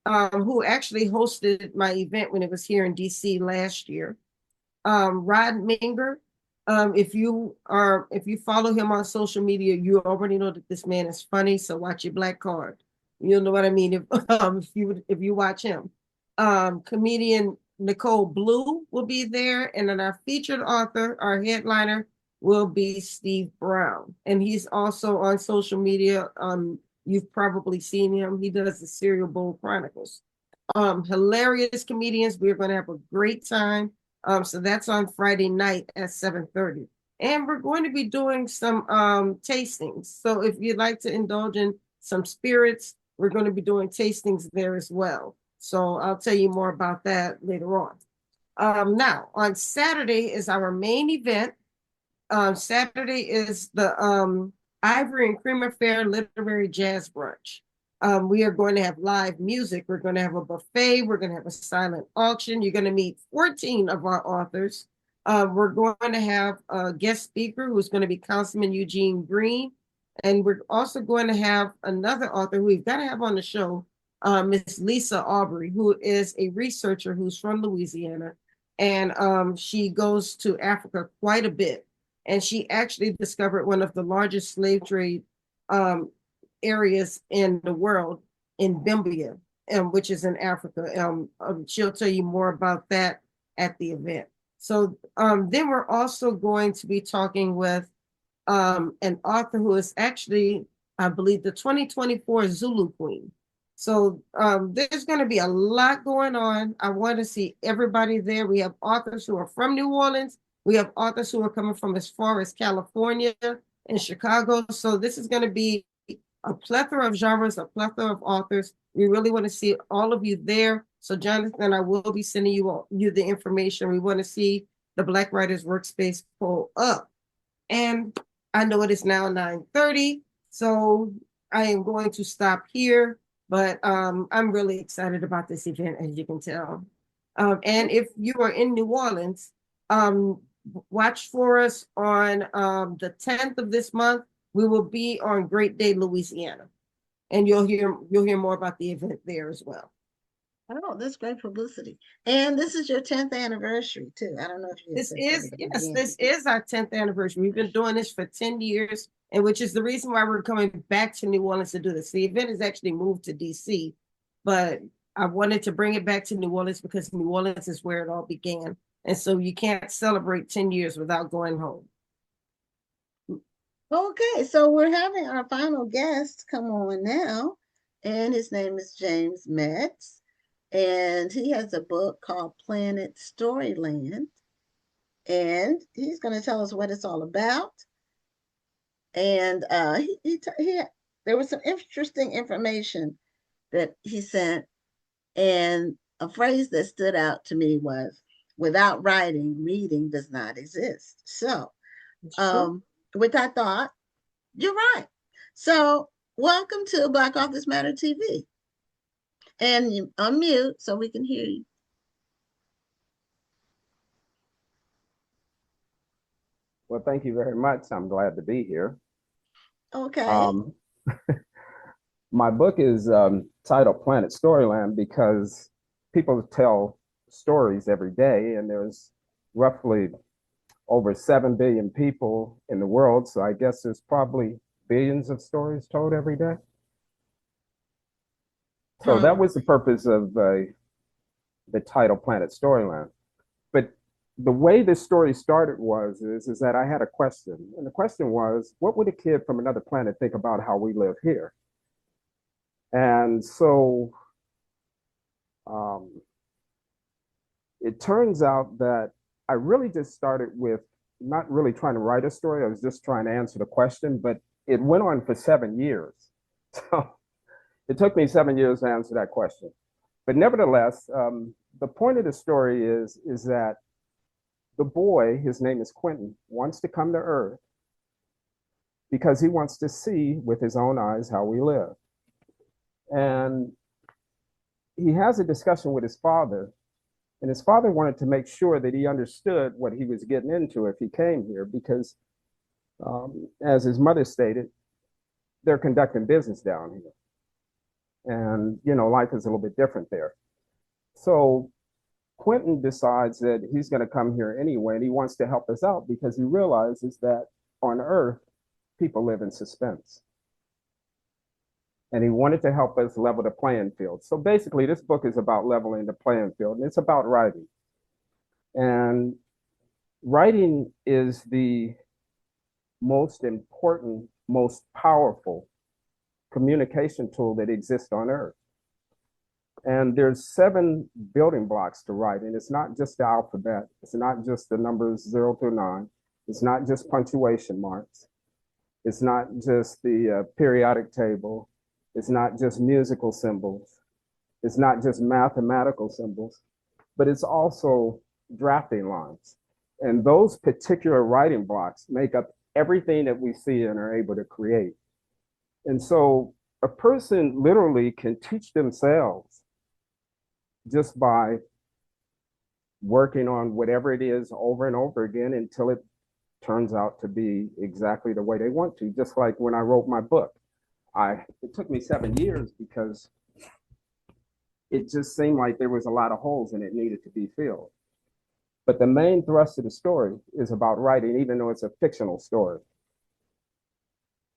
S3: who actually hosted my event when it was here in DC last year. Rod Minger, if you follow him on social media, you already know that this man is funny. So watch your black card. You'll know what I mean if you watch him. Comedian Nicole Blue will be there, and then our featured author, our headliner, will be Steve Brown, and he's also on social media. You've probably seen him. He does the Cereal Bowl Chronicles. Hilarious comedians. We're going to have a great time. So that's on Friday night at 7:30, and we're going to be doing some tastings. So if you'd like to indulge in some spirits, we're going to be doing tastings there as well. So I'll tell you more about that later on. Now on Saturday is our main event. Saturday is the Ivory and Cream Affair Literary Jazz Brunch. We are going to have live music. We're going to have a buffet. We're going to have a silent auction. You're going to meet 14 of our authors. We're going to have a guest speaker who's going to be Councilman Eugene Green. And we're also going to have another author who we've got to have on the show, Miss Lisa Aubrey, who is a researcher who's from Louisiana. And she goes to Africa quite a bit. And she actually discovered one of the largest slave trade areas in the world in Bimbia, which is in Africa. She'll tell you more about that at the event. So then we're also going to be talking with an author who is actually, I believe, the 2024 Zulu Queen. So there's going to be a lot going on. I want to see everybody there. We have authors who are from New Orleans. We have authors who are coming from as far as California and Chicago. So this is going to be a plethora of genres, a plethora of authors. We really want to see all of you there. So Jonathan, I will be sending you the information. We want to see the Black Writers Workspace pull up. And I know it is now 9:30, so I am going to stop here. But I'm really excited about this event, as you can tell. And if you are in New Orleans, watch for us on the 10th of this month. We will be on Great Day, Louisiana, and you'll hear more about the event there as well.
S2: Oh, that's great publicity. And this is your 10th anniversary too. I don't know if you
S3: this is our 10th anniversary. We've been doing this for 10 years, and which is the reason why we're coming back to New Orleans to do this. The event is actually moved to DC, but I wanted to bring it back to New Orleans because New Orleans is where it all began. And so you can't celebrate 10 years without going home.
S2: Okay, so we're having our final guest come on now, and his name is James Metz. And he has a book called Planet Storyland, and he's going to tell us what it's all about. And there was some interesting information that he sent, and a phrase that stood out to me was, "Without writing, reading does not exist." So, which I thought, you're right. So, welcome to Black Authors Matter TV. And you unmute so we can hear you.
S7: Well, thank you very much. I'm glad to be here.
S2: Okay.
S7: My book is titled Planet Storyland because people tell stories every day, and there's roughly over 7 billion people in the world. So I guess there's probably billions of stories told every day. So that was the purpose of the title Planet Storyland. But the way this story started is that I had a question, and the question was, what would a kid from another planet think about how we live here? And so it turns out that I really just started with not really trying to write a story. I was just trying to answer the question, but it went on for 7 years. So it took me 7 years to answer that question. But nevertheless, the point of the story is that the boy, his name is Quentin, wants to come to Earth because he wants to see with his own eyes how we live. And he has a discussion with his father, and his father wanted to make sure that he understood what he was getting into if he came here, because as his mother stated, they're conducting business down here. And, you know, life is a little bit different there. So Quentin decides that he's going to come here anyway, and he wants to help us out because he realizes that on Earth, people live in suspense. And he wanted to help us level the playing field. So basically, this book is about leveling the playing field, and it's about writing. And writing is the most important, most powerful communication tool that exists on Earth. And there's 7 building blocks to writing. It's not just the alphabet. It's not just the numbers 0 through 9. It's not just punctuation marks. It's not just the periodic table. It's not just musical symbols. It's not just mathematical symbols, but it's also drafting lines. And those particular writing blocks make up everything that we see and are able to create. And so a person literally can teach themselves just by working on whatever it is over and over again until it turns out to be exactly the way they want to. Just like when I wrote my book, it took me 7 years because it just seemed like there was a lot of holes and it needed to be filled. But the main thrust of the story is about writing, even though it's a fictional story.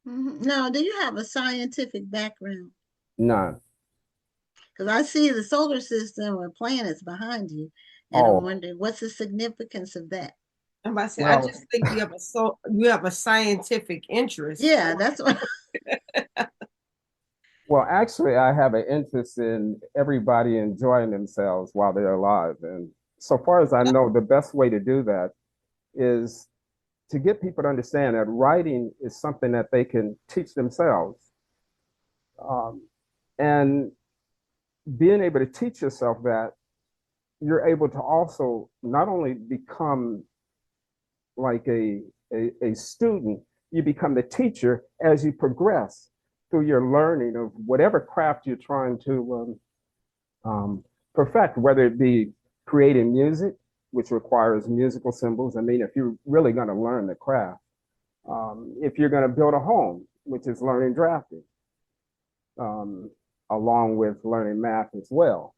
S2: Now, do you have a scientific background?
S7: None.
S2: Because I see the solar system with planets behind you, and I'm wondering what's the significance of that.
S3: I'm about to say, I just think you have a scientific interest.
S2: Yeah, that's what.
S7: Well, actually, I have an interest in everybody enjoying themselves while they're alive. And so far as I know, the best way to do that is to get people to understand that writing is something that they can teach themselves. And being able to teach yourself that, you're able to also not only become like a student, you become the teacher as you progress through your learning of whatever craft you're trying to perfect, whether it be creating music, which requires musical symbols. I mean, if you're really going to learn the craft, if you're going to build a home, which is learning drafting, along with learning math as well.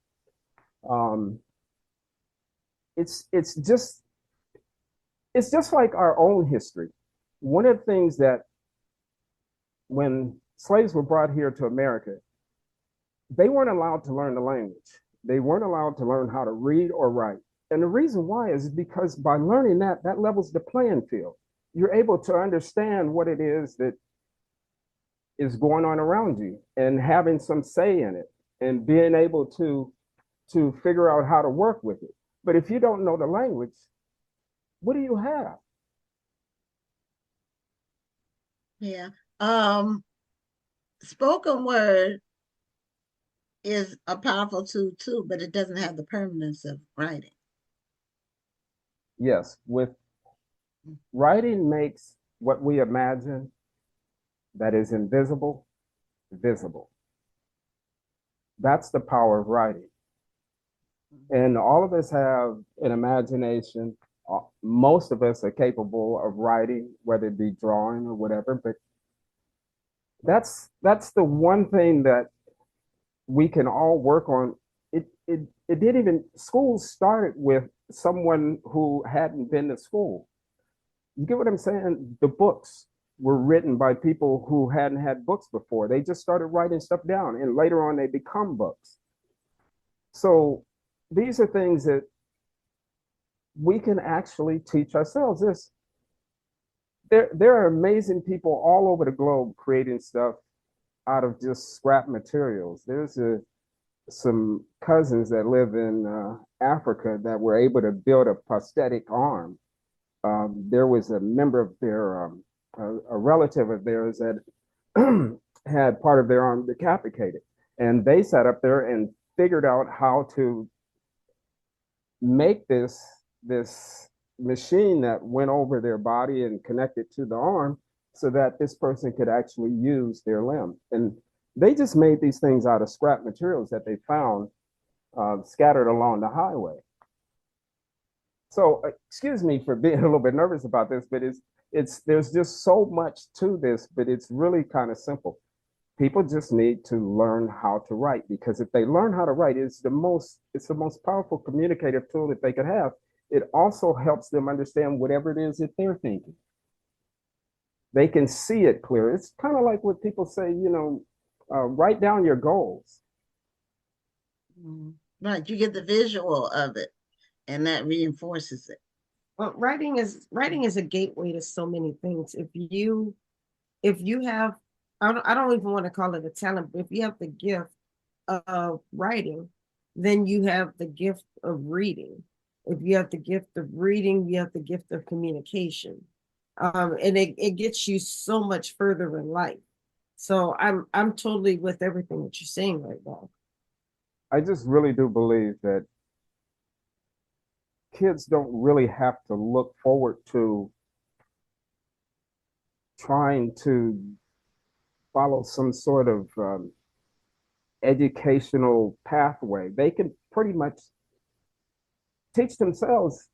S7: It's just like our own history. One of the things that when slaves were brought here to America, they weren't allowed to learn the language. They weren't allowed to learn how to read or write. And the reason why is because by learning that levels the playing field. You're able to understand what it is that is going on around you and having some say in it and being able to figure out how to work with it. But if you don't know the language, what do you have?
S2: Yeah. Spoken word is a powerful tool too, but it doesn't have the permanence of writing.
S7: Yes, with writing makes what we imagine that is invisible, visible. That's the power of writing. And all of us have an imagination. Most of us are capable of writing, whether it be drawing or whatever, but that's the one thing that we can all work on. It didn't even, school started with someone who hadn't been to school. You get what I'm saying? The books were written by people who hadn't had books before. They just started writing stuff down, and later on they become books. So these are things that we can actually teach ourselves this. There are amazing people all over the globe creating stuff out of just scrap materials. There's some cousins that live in Africa that were able to build a prosthetic arm. There was a member of their, a relative of theirs that had part of their arm decapitated. And they sat up there and figured out how to make this machine that went over their body and connected to the arm so that this person could actually use their limb. And they just made these things out of scrap materials that they found scattered along the highway. So excuse me for being a little bit nervous about this, but there's just so much to this, but it's really kind of simple. People just need to learn how to write, because if they learn how to write, it's the most powerful communicative tool that they could have. It also helps them understand whatever it is that they're thinking. They can see it clear. It's kind of like what people say, write down your goals.
S2: Right, you get the visual of it, and that reinforces it.
S3: Well, writing is a gateway to so many things. If you have, I don't even want to call it a talent, but if you have the gift of writing, then you have the gift of reading. If you have the gift of reading, you have the gift of communication. And it gets you so much further in life. So I'm totally with everything that you're saying right now.
S7: I just really do believe that kids don't really have to look forward to trying to follow some sort of educational pathway. They can pretty much teach themselves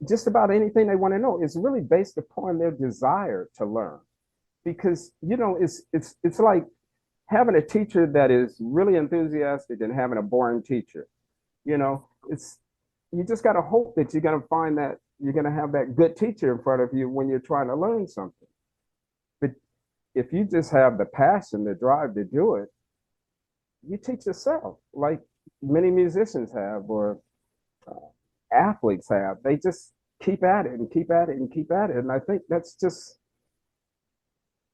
S7: just about anything they want to know. It's really based upon their desire to learn, because it's like having a teacher that is really enthusiastic and having a boring teacher. You just got to hope that you're going to find that you're going to have that good teacher in front of you when you're trying to learn something. But if you just have the passion, the drive to do it, you teach yourself, like many musicians have, or athletes have. They just keep at it and keep at it and keep at it. And I think that's just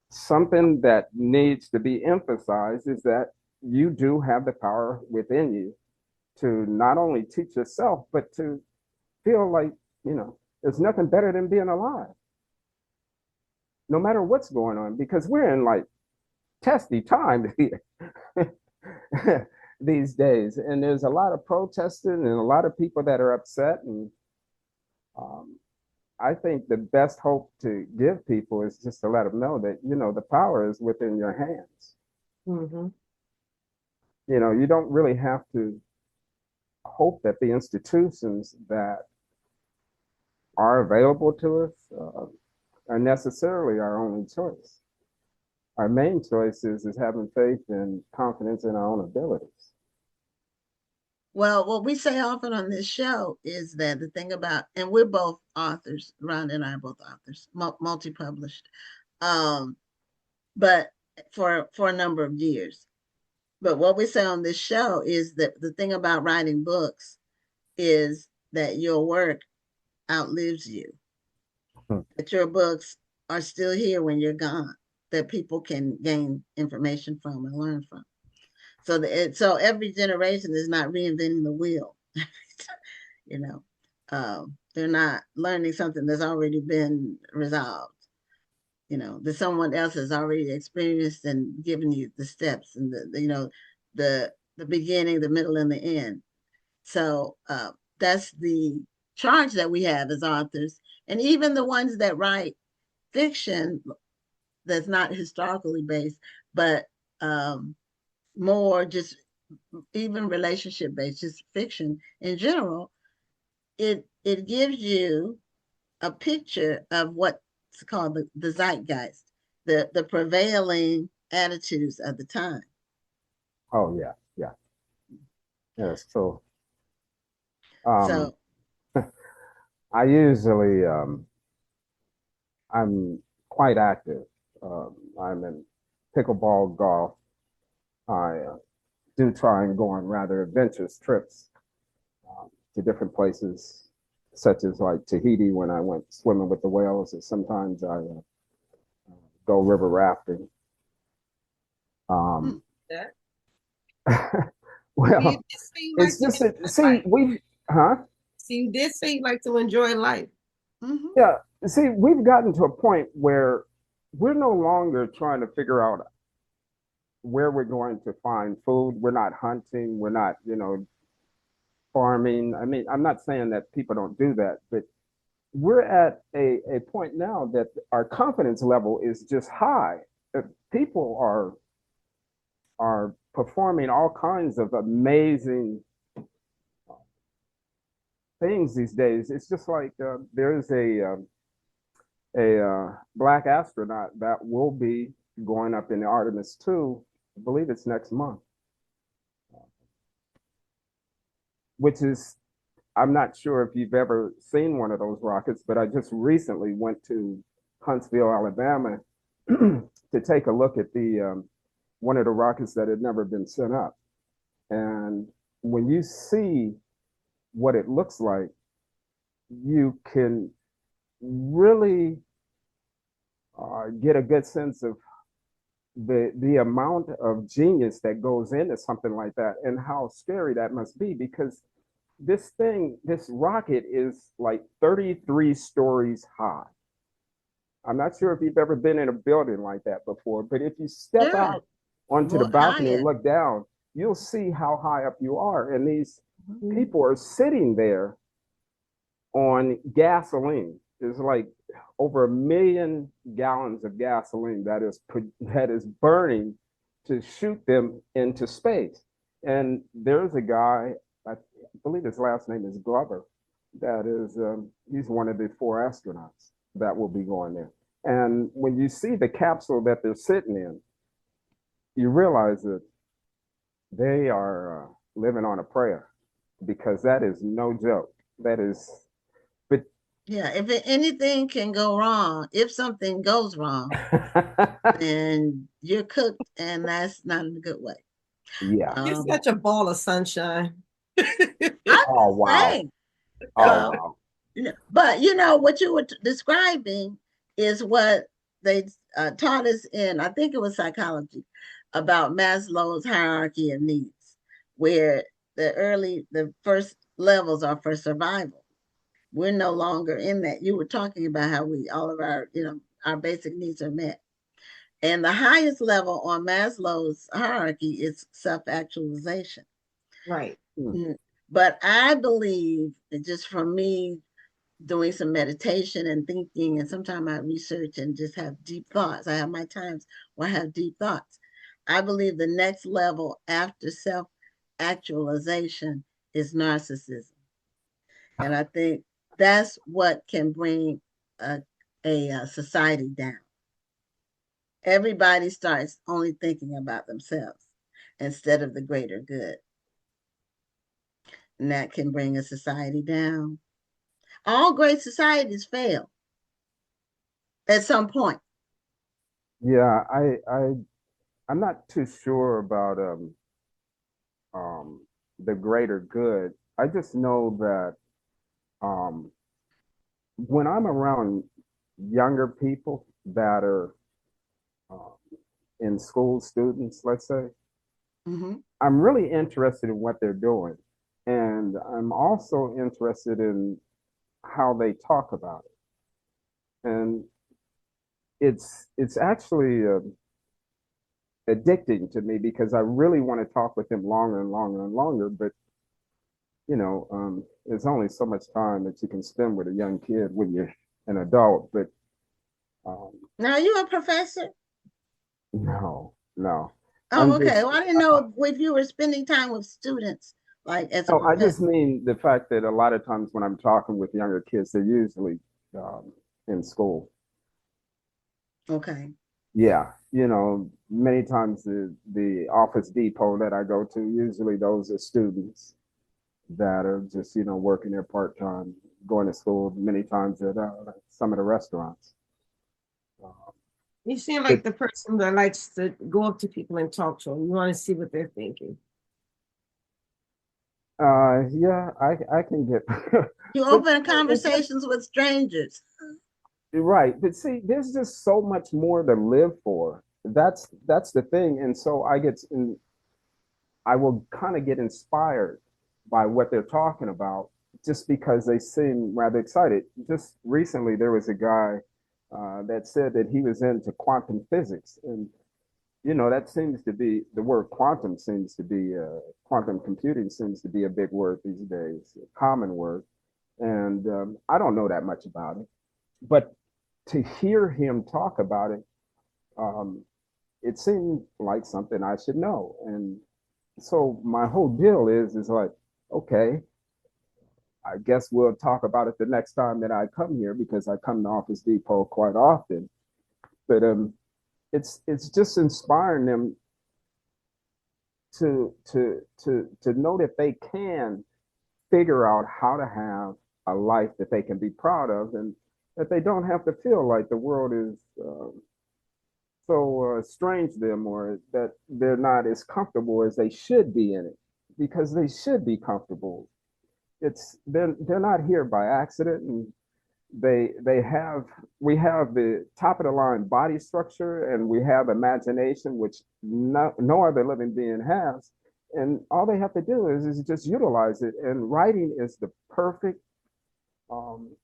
S7: something that needs to be emphasized, is that you do have the power within you to not only teach yourself, but to feel like, there's nothing better than being alive, no matter what's going on, because we're in like testy time here these days. And there's a lot of protesting and a lot of people that are upset. And I think the best hope to give people is just to let them know that, the power is within your hands.
S3: Mm-hmm.
S7: You don't really have to hope that the institutions that are available to us are necessarily our only choice. Our main choice is having faith and confidence in our own abilities.
S2: Well, what we say often on this show is that the thing about, and we're both authors, Rhonda and I are both authors, multi-published, but for a number of years. But what we say on this show is that the thing about writing books is that your work outlives you, that your books are still here when you're gone, that people can gain information from and learn from. So every generation is not reinventing the wheel. They're not learning something that's already been resolved. That someone else has already experienced and given you the steps and the beginning, the middle, and the end. So that's the charge that we have as authors, and even the ones that write fiction that's not historically based, but more just even relationship based, just fiction in general. It gives you a picture of what's called the zeitgeist, the prevailing attitudes of the time.
S7: Oh yeah. Yes. So I usually I'm quite active. I'm in pickleball, golf. I do try and go on rather adventurous trips to different places, such as like Tahiti when I went swimming with the whales, and sometimes I go river rafting.
S3: Yeah.
S7: Well,
S3: You just seem like
S7: it's just see we
S3: See, you did say you like to enjoy life.
S2: Mhm.
S7: yeah, see, we've gotten to a point where we're no longer trying to figure out where we're going to find food. We're not hunting. We're not, farming. I mean, I'm not saying that people don't do that, but we're at a point now that our confidence level is just high. People are performing all kinds of amazing things these days. It's just like there's a black astronaut that will be going up in the Artemis 2. I believe it's next month, which is, I'm not sure if you've ever seen one of those rockets, but I just recently went to Huntsville, Alabama to take a look at the one of the rockets that had never been sent up. And when you see what it looks like, you can really get a good sense of the amount of genius that goes into something like that and how scary that must be, because this rocket is like 33 stories high. I'm not sure if you've ever been in a building like that before, but if you step out onto the balcony and look down, you'll see how high up you are. And these people are sitting there on gasoline. There's like over 1 million gallons of gasoline that is burning to shoot them into space. And there's a guy, I believe his last name is Glover, that is, he's one of the 4 astronauts that will be going there. And when you see the capsule that they're sitting in, you realize that they are living on a prayer, because that is no joke. That is, but
S2: yeah, if anything can go wrong, if something goes wrong, then you're cooked, and that's not in a good way.
S7: Yeah.
S3: You're such a ball of sunshine.
S7: Oh wow.
S2: Saying,
S7: Oh wow.
S2: But what you were describing is what they taught us in, I think it was psychology, about Maslow's hierarchy of needs, where the first levels are for survival. We're no longer in that. You were talking about how all of our, our basic needs are met. And the highest level on Maslow's hierarchy is self-actualization.
S3: Right.
S2: But I believe that, just from me doing some meditation and thinking, and sometimes I research and just have deep thoughts. I have my times where I have deep thoughts. I believe the next level after self-actualization is narcissism. And I think that's what can bring a society down. Everybody starts only thinking about themselves instead of the greater good. And that can bring a society down. All great societies fail at some point.
S7: Yeah, I'm not too sure about the greater good. I just know that when I'm around younger people that are in school, students, let's say, I'm really interested in what they're doing. And I'm also interested in how they talk about it. And it's actually addicting to me, because I really want to talk with them longer and longer and longer. But there's only so much time that you can spend with a young kid when you're an adult. But
S2: now, are you a professor?
S7: No.
S2: Oh, okay. Well, I didn't know if you were spending time with students, like as a professor.
S7: I just mean the fact that a lot of times when I'm talking with younger kids, they're usually in school.
S2: Okay.
S7: Yeah, many times the Office Depot that I go to, usually those are students that are just, working there part-time, going to school, many times at some of the restaurants.
S3: You seem like the person that likes to go up to people and talk to them. You want to see what they're thinking.
S7: Yeah, I can get.
S2: You
S7: But
S2: open conversations with strangers.
S7: right, but see, there's just so much more to live for. That's the thing, and so I will kind of get inspired by what they're talking about just because they seem rather excited. Just recently, there was a guy that said that he was into quantum physics, and that seems to be the word quantum seems to be quantum computing seems to be a big word these days, a common word, and I don't know that much about it, but to hear him talk about it, um, it seemed like something I should know, and so my whole deal is like, okay, I guess we'll talk about it the next time that I come here because I come to Office Depot quite often. But it's just inspiring them to know that they can figure out how to have a life that they can be proud of, and that they don't have to feel like the world is so strange to them, or that they're not as comfortable as they should be in it, because they should be comfortable. They're not here by accident, and they have we have the top of the line body structure, and we have imagination, which no other living being has, and all they have to do is just utilize it. And writing is the perfect um,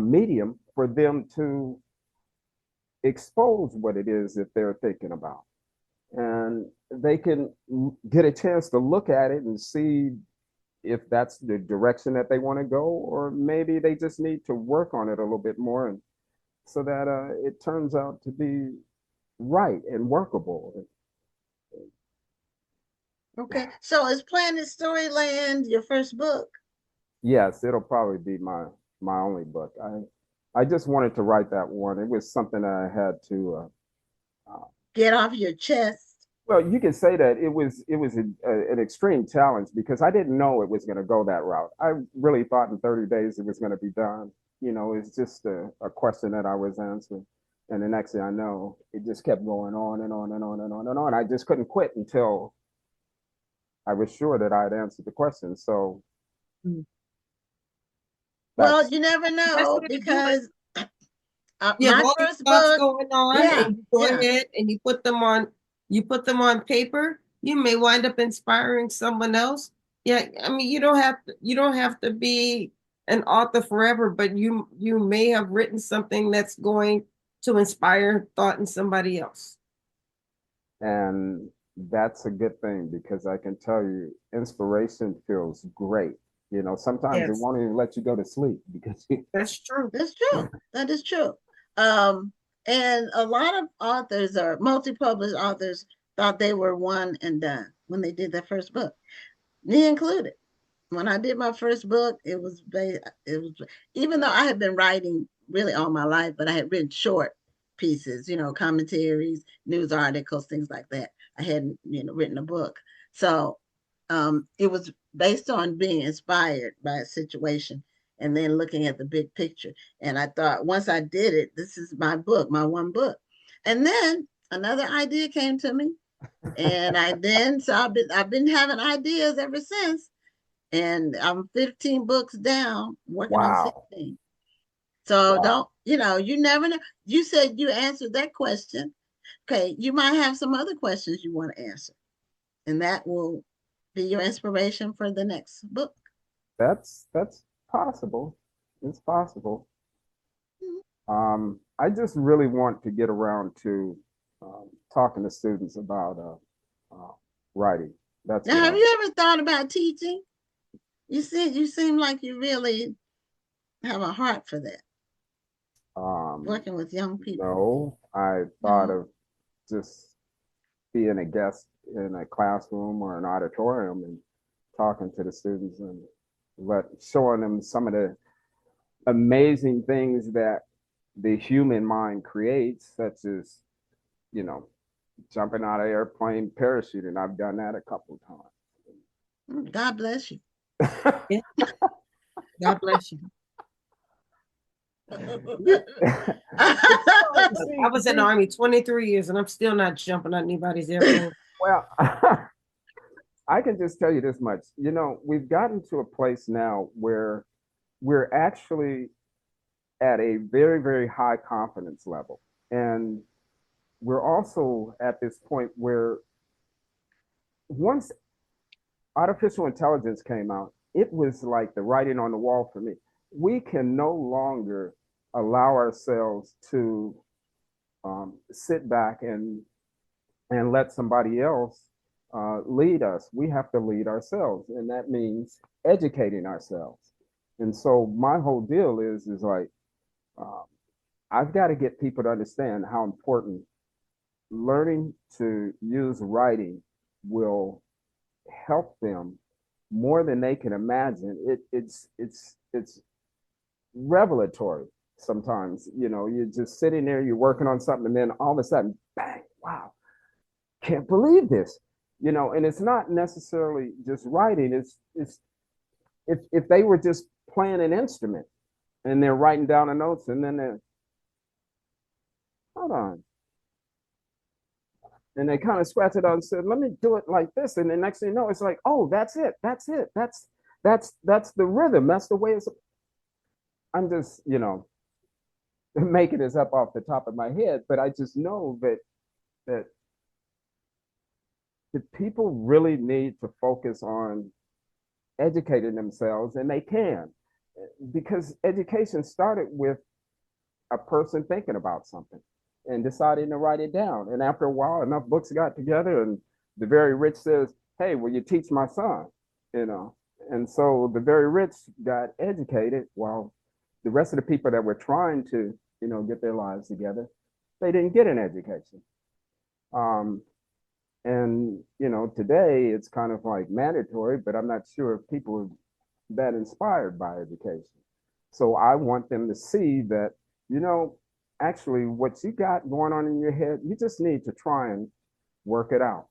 S7: medium for them to expose what it is that they're thinking about, and they can get a chance to look at it and see if that's the direction that they want to go, or maybe they just need to work on it a little bit more, and so that it turns out to be right and workable.
S2: Okay. So is Planet Storyland your first book?
S7: Yes, it'll probably be my only book. I just wanted to write that one. It was something that I had to
S2: get off your chest.
S7: Well, you can say that it was an extreme challenge because I didn't know it was going to go that route. I really thought in 30 days it was going to be done. It's just a question that I was answering. And the next thing I know, it just kept going on and on and on and on and on. I just couldn't quit until I was sure that I had answered the question. So,
S2: well, you never know, because
S3: my
S2: first
S3: thoughts
S2: book
S3: going on, and you go ahead and you put them on paper. You may wind up inspiring someone else. Yeah, I mean, you don't have to be an author forever, but you may have written something that's going to inspire thought in somebody else.
S7: And that's a good thing, because I can tell you, inspiration feels great. Sometimes it won't even let you go to sleep because
S3: that's true.
S2: That's true. That is true. And a lot of authors or multi-published authors thought they were one and done when they did their first book, me included. When I did my first book, it was even though I had been writing really all my life, but I had written short pieces, commentaries, news articles, things like that. I hadn't, written a book. So it was based on being inspired by a situation and then looking at the big picture. And I thought, once I did it, this is my book, my one book. And then another idea came to me. And I've been having ideas ever since. And I'm 15 books down, working on 16. So don't, you never know. You said you answered that question. Okay, you might have some other questions you want to answer, and that will be your inspiration for the next book.
S7: That's possible. It's possible. I just really want to get around to talking to students about writing. That's
S2: now, have you ever thought about teaching? You seem like you really have a heart for that. Working with young people.
S7: No, I thought of just being a guest in a classroom or an auditorium and talking to the students and showing them some of the amazing things that the human mind creates, such as, jumping out of an airplane, parachuting. I've done that a couple of times.
S2: God bless you.
S3: God bless you. I was in the Army 23 years and I'm still not jumping on anybody's airplane.
S7: Well, I can just tell you this much. We've gotten to a place now where we're actually at a very, very high confidence level. And we're also at this point where once artificial intelligence came out, it was like the writing on the wall for me. We can no longer allow ourselves to sit back and let somebody else lead us. We have to lead ourselves, and that means educating ourselves. And so my whole deal is like I've got to get people to understand how important learning to use writing will help them more than they can imagine. It's revelatory sometimes. You're just sitting there, you're working on something, and then all of a sudden, bang, wow, can't believe this. And it's not necessarily just writing. It's if they were just playing an instrument and they're writing down the notes, and then they're, hold on, and they kind of scratch it out and said, let me do it like this. And the next thing you know, it's like, oh, that's it. That's the rhythm. That's the way it's. I'm just, making this up off the top of my head, but I just know that the people really need to focus on educating themselves, and they can, because education started with a person thinking about something and deciding to write it down. And after a while, enough books got together, and the very rich says, hey, will you teach my son? And so the very rich got educated, while the rest of the people that were trying to, get their lives together, they didn't get an education. And today it's kind of like mandatory, but I'm not sure if people are that inspired by education. So I want them to see that, actually what you got going on in your head, you just need to try and work it out.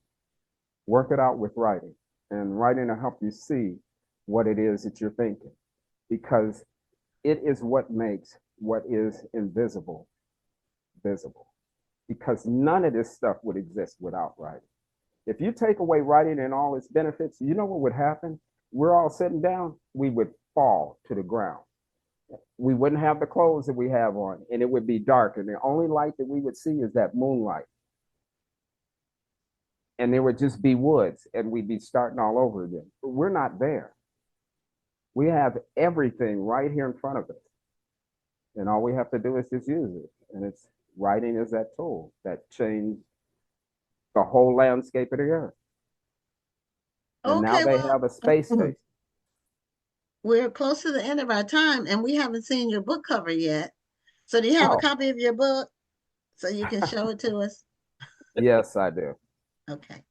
S7: Work it out with writing, and writing will help you see what it is that you're thinking, because it is what makes what is invisible visible, because none of this stuff would exist without writing. If you take away writing and all its benefits, you know what would happen? We're all sitting down, we would fall to the ground. We wouldn't have the clothes that we have on, and it would be dark, and the only light that we would see is that moonlight. And there would just be woods, and we'd be starting all over again. But we're not there. We have everything right here in front of us, and all we have to do is just use it. And it's writing is that tool that changed the whole landscape of the earth. And now they have a space station.
S2: We're close to the end of our time, and we haven't seen your book cover yet. So do you have a copy of your book so you can show it to us?
S7: Yes, I do.
S2: Okay.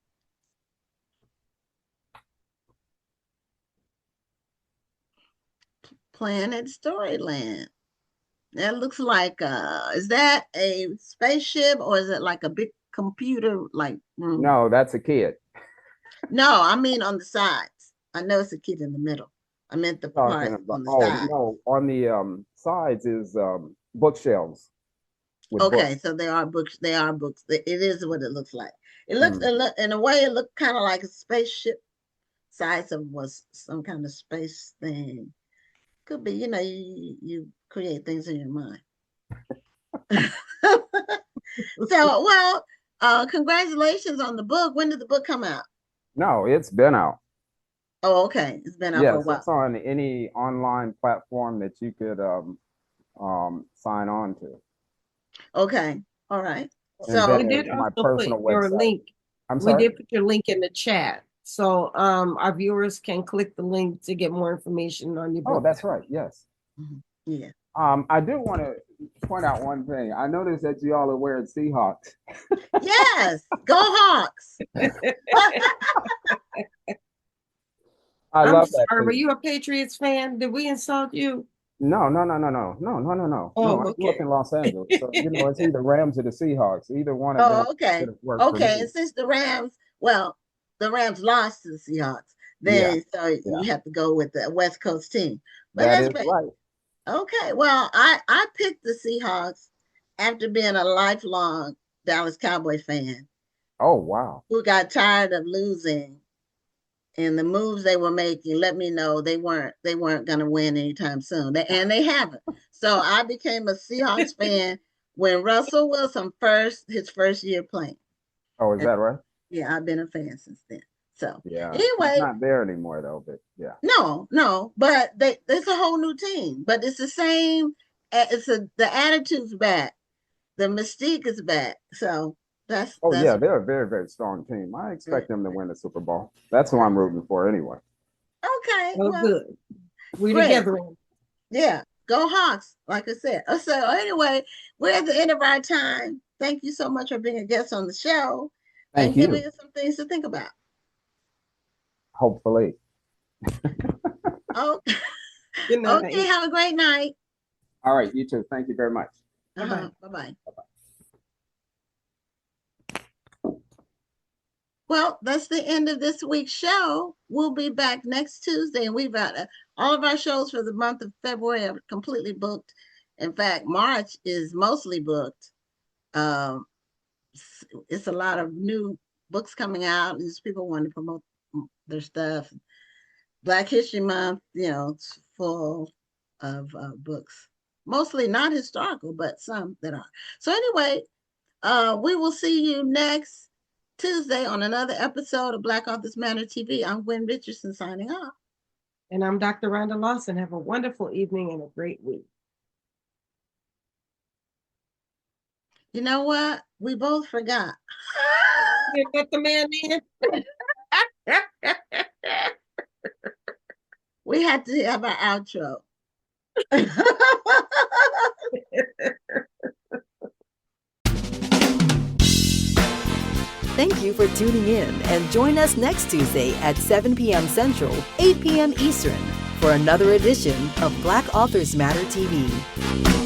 S2: Planet Storyland. That looks like is that a spaceship, or is it like a big computer like room?
S7: No, that's a kid.
S2: No, I mean on the sides. I know it's a kid in the middle. I meant the part on the side.
S7: No, on the sides is bookshelves.
S2: Okay, books. So they are books. They are books. It is what it looks like. It looks in a way. It looked kind of like a spaceship size of was some kind of space thing. Could be, you create things in your mind. So, well, congratulations on the book. When did the book come out?
S7: No, it's been out.
S2: Oh, okay. It's been out for a while.
S7: It's on any online platform that you could sign on to.
S2: Okay. All right.
S3: So we did also put your link.
S7: I'm sorry?
S3: We did put your link in the chat. So our viewers can click the link to get more information on your book.
S7: Oh, that's right. Yes.
S2: Mm-hmm. Yeah.
S7: I do want to point out one thing. I noticed that you all are wearing Seahawks.
S2: Yes. Go Hawks.
S7: I love that.
S3: Were you a Patriots fan? Did we insult you?
S7: No.
S3: Oh,
S7: no, I grew up in Los Angeles. So, it's either Rams or the Seahawks. Either one of them.
S2: Oh, okay. Okay. And since the Rams lost to the Seahawks, then you have to go with the West Coast team. But
S7: that is right.
S2: Okay. Well, I picked the Seahawks after being a lifelong Dallas Cowboy fan.
S7: Oh, wow.
S2: Who got tired of losing and the moves they were making let me know they weren't going to win anytime soon. And they haven't. So I became a Seahawks fan when Russell Wilson his first year playing.
S7: Oh, is that right?
S2: Yeah, I've been a fan since then. So
S7: yeah,
S2: anyway,
S7: he's not there anymore though. But yeah,
S2: no, but it's a whole new team. But it's the same. The attitude's back, the mystique is back. So that's
S7: yeah, they're a very, very strong team. I expect them to win the Super Bowl. That's who I'm rooting for anyway.
S2: Okay,
S3: well, good. We
S2: great.
S3: Together.
S2: Yeah, go Hawks! Like I said. So anyway, we're at the end of our time. Thank you so much for being a guest on the show.
S7: Thank you.
S2: Giving us some things to think about.
S7: Hopefully.
S2: Okay. Okay, have a great night.
S7: All right, you too. Thank you very much.
S2: Bye-bye. Bye-bye. Well, that's the end of this week's show. We'll be back next Tuesday, and we've got all of our shows for the month of February are completely booked. In fact, March is mostly booked. It's a lot of new books coming out, and just people want to promote their stuff. Black History Month, it's full of books, mostly not historical, but some that are. So anyway, we will see you next Tuesday on another episode of Black Authors Matter TV. I'm Gwen Richardson signing off.
S3: And I'm Dr. Rhonda Lawson. Have a wonderful evening and a great week.
S2: You know what? We both forgot.
S3: You let the man in?
S2: We had to have our outro.
S1: Thank you for tuning in, and join us next Tuesday at 7 p.m. Central, 8 p.m. Eastern for another edition of Black Authors Matter TV.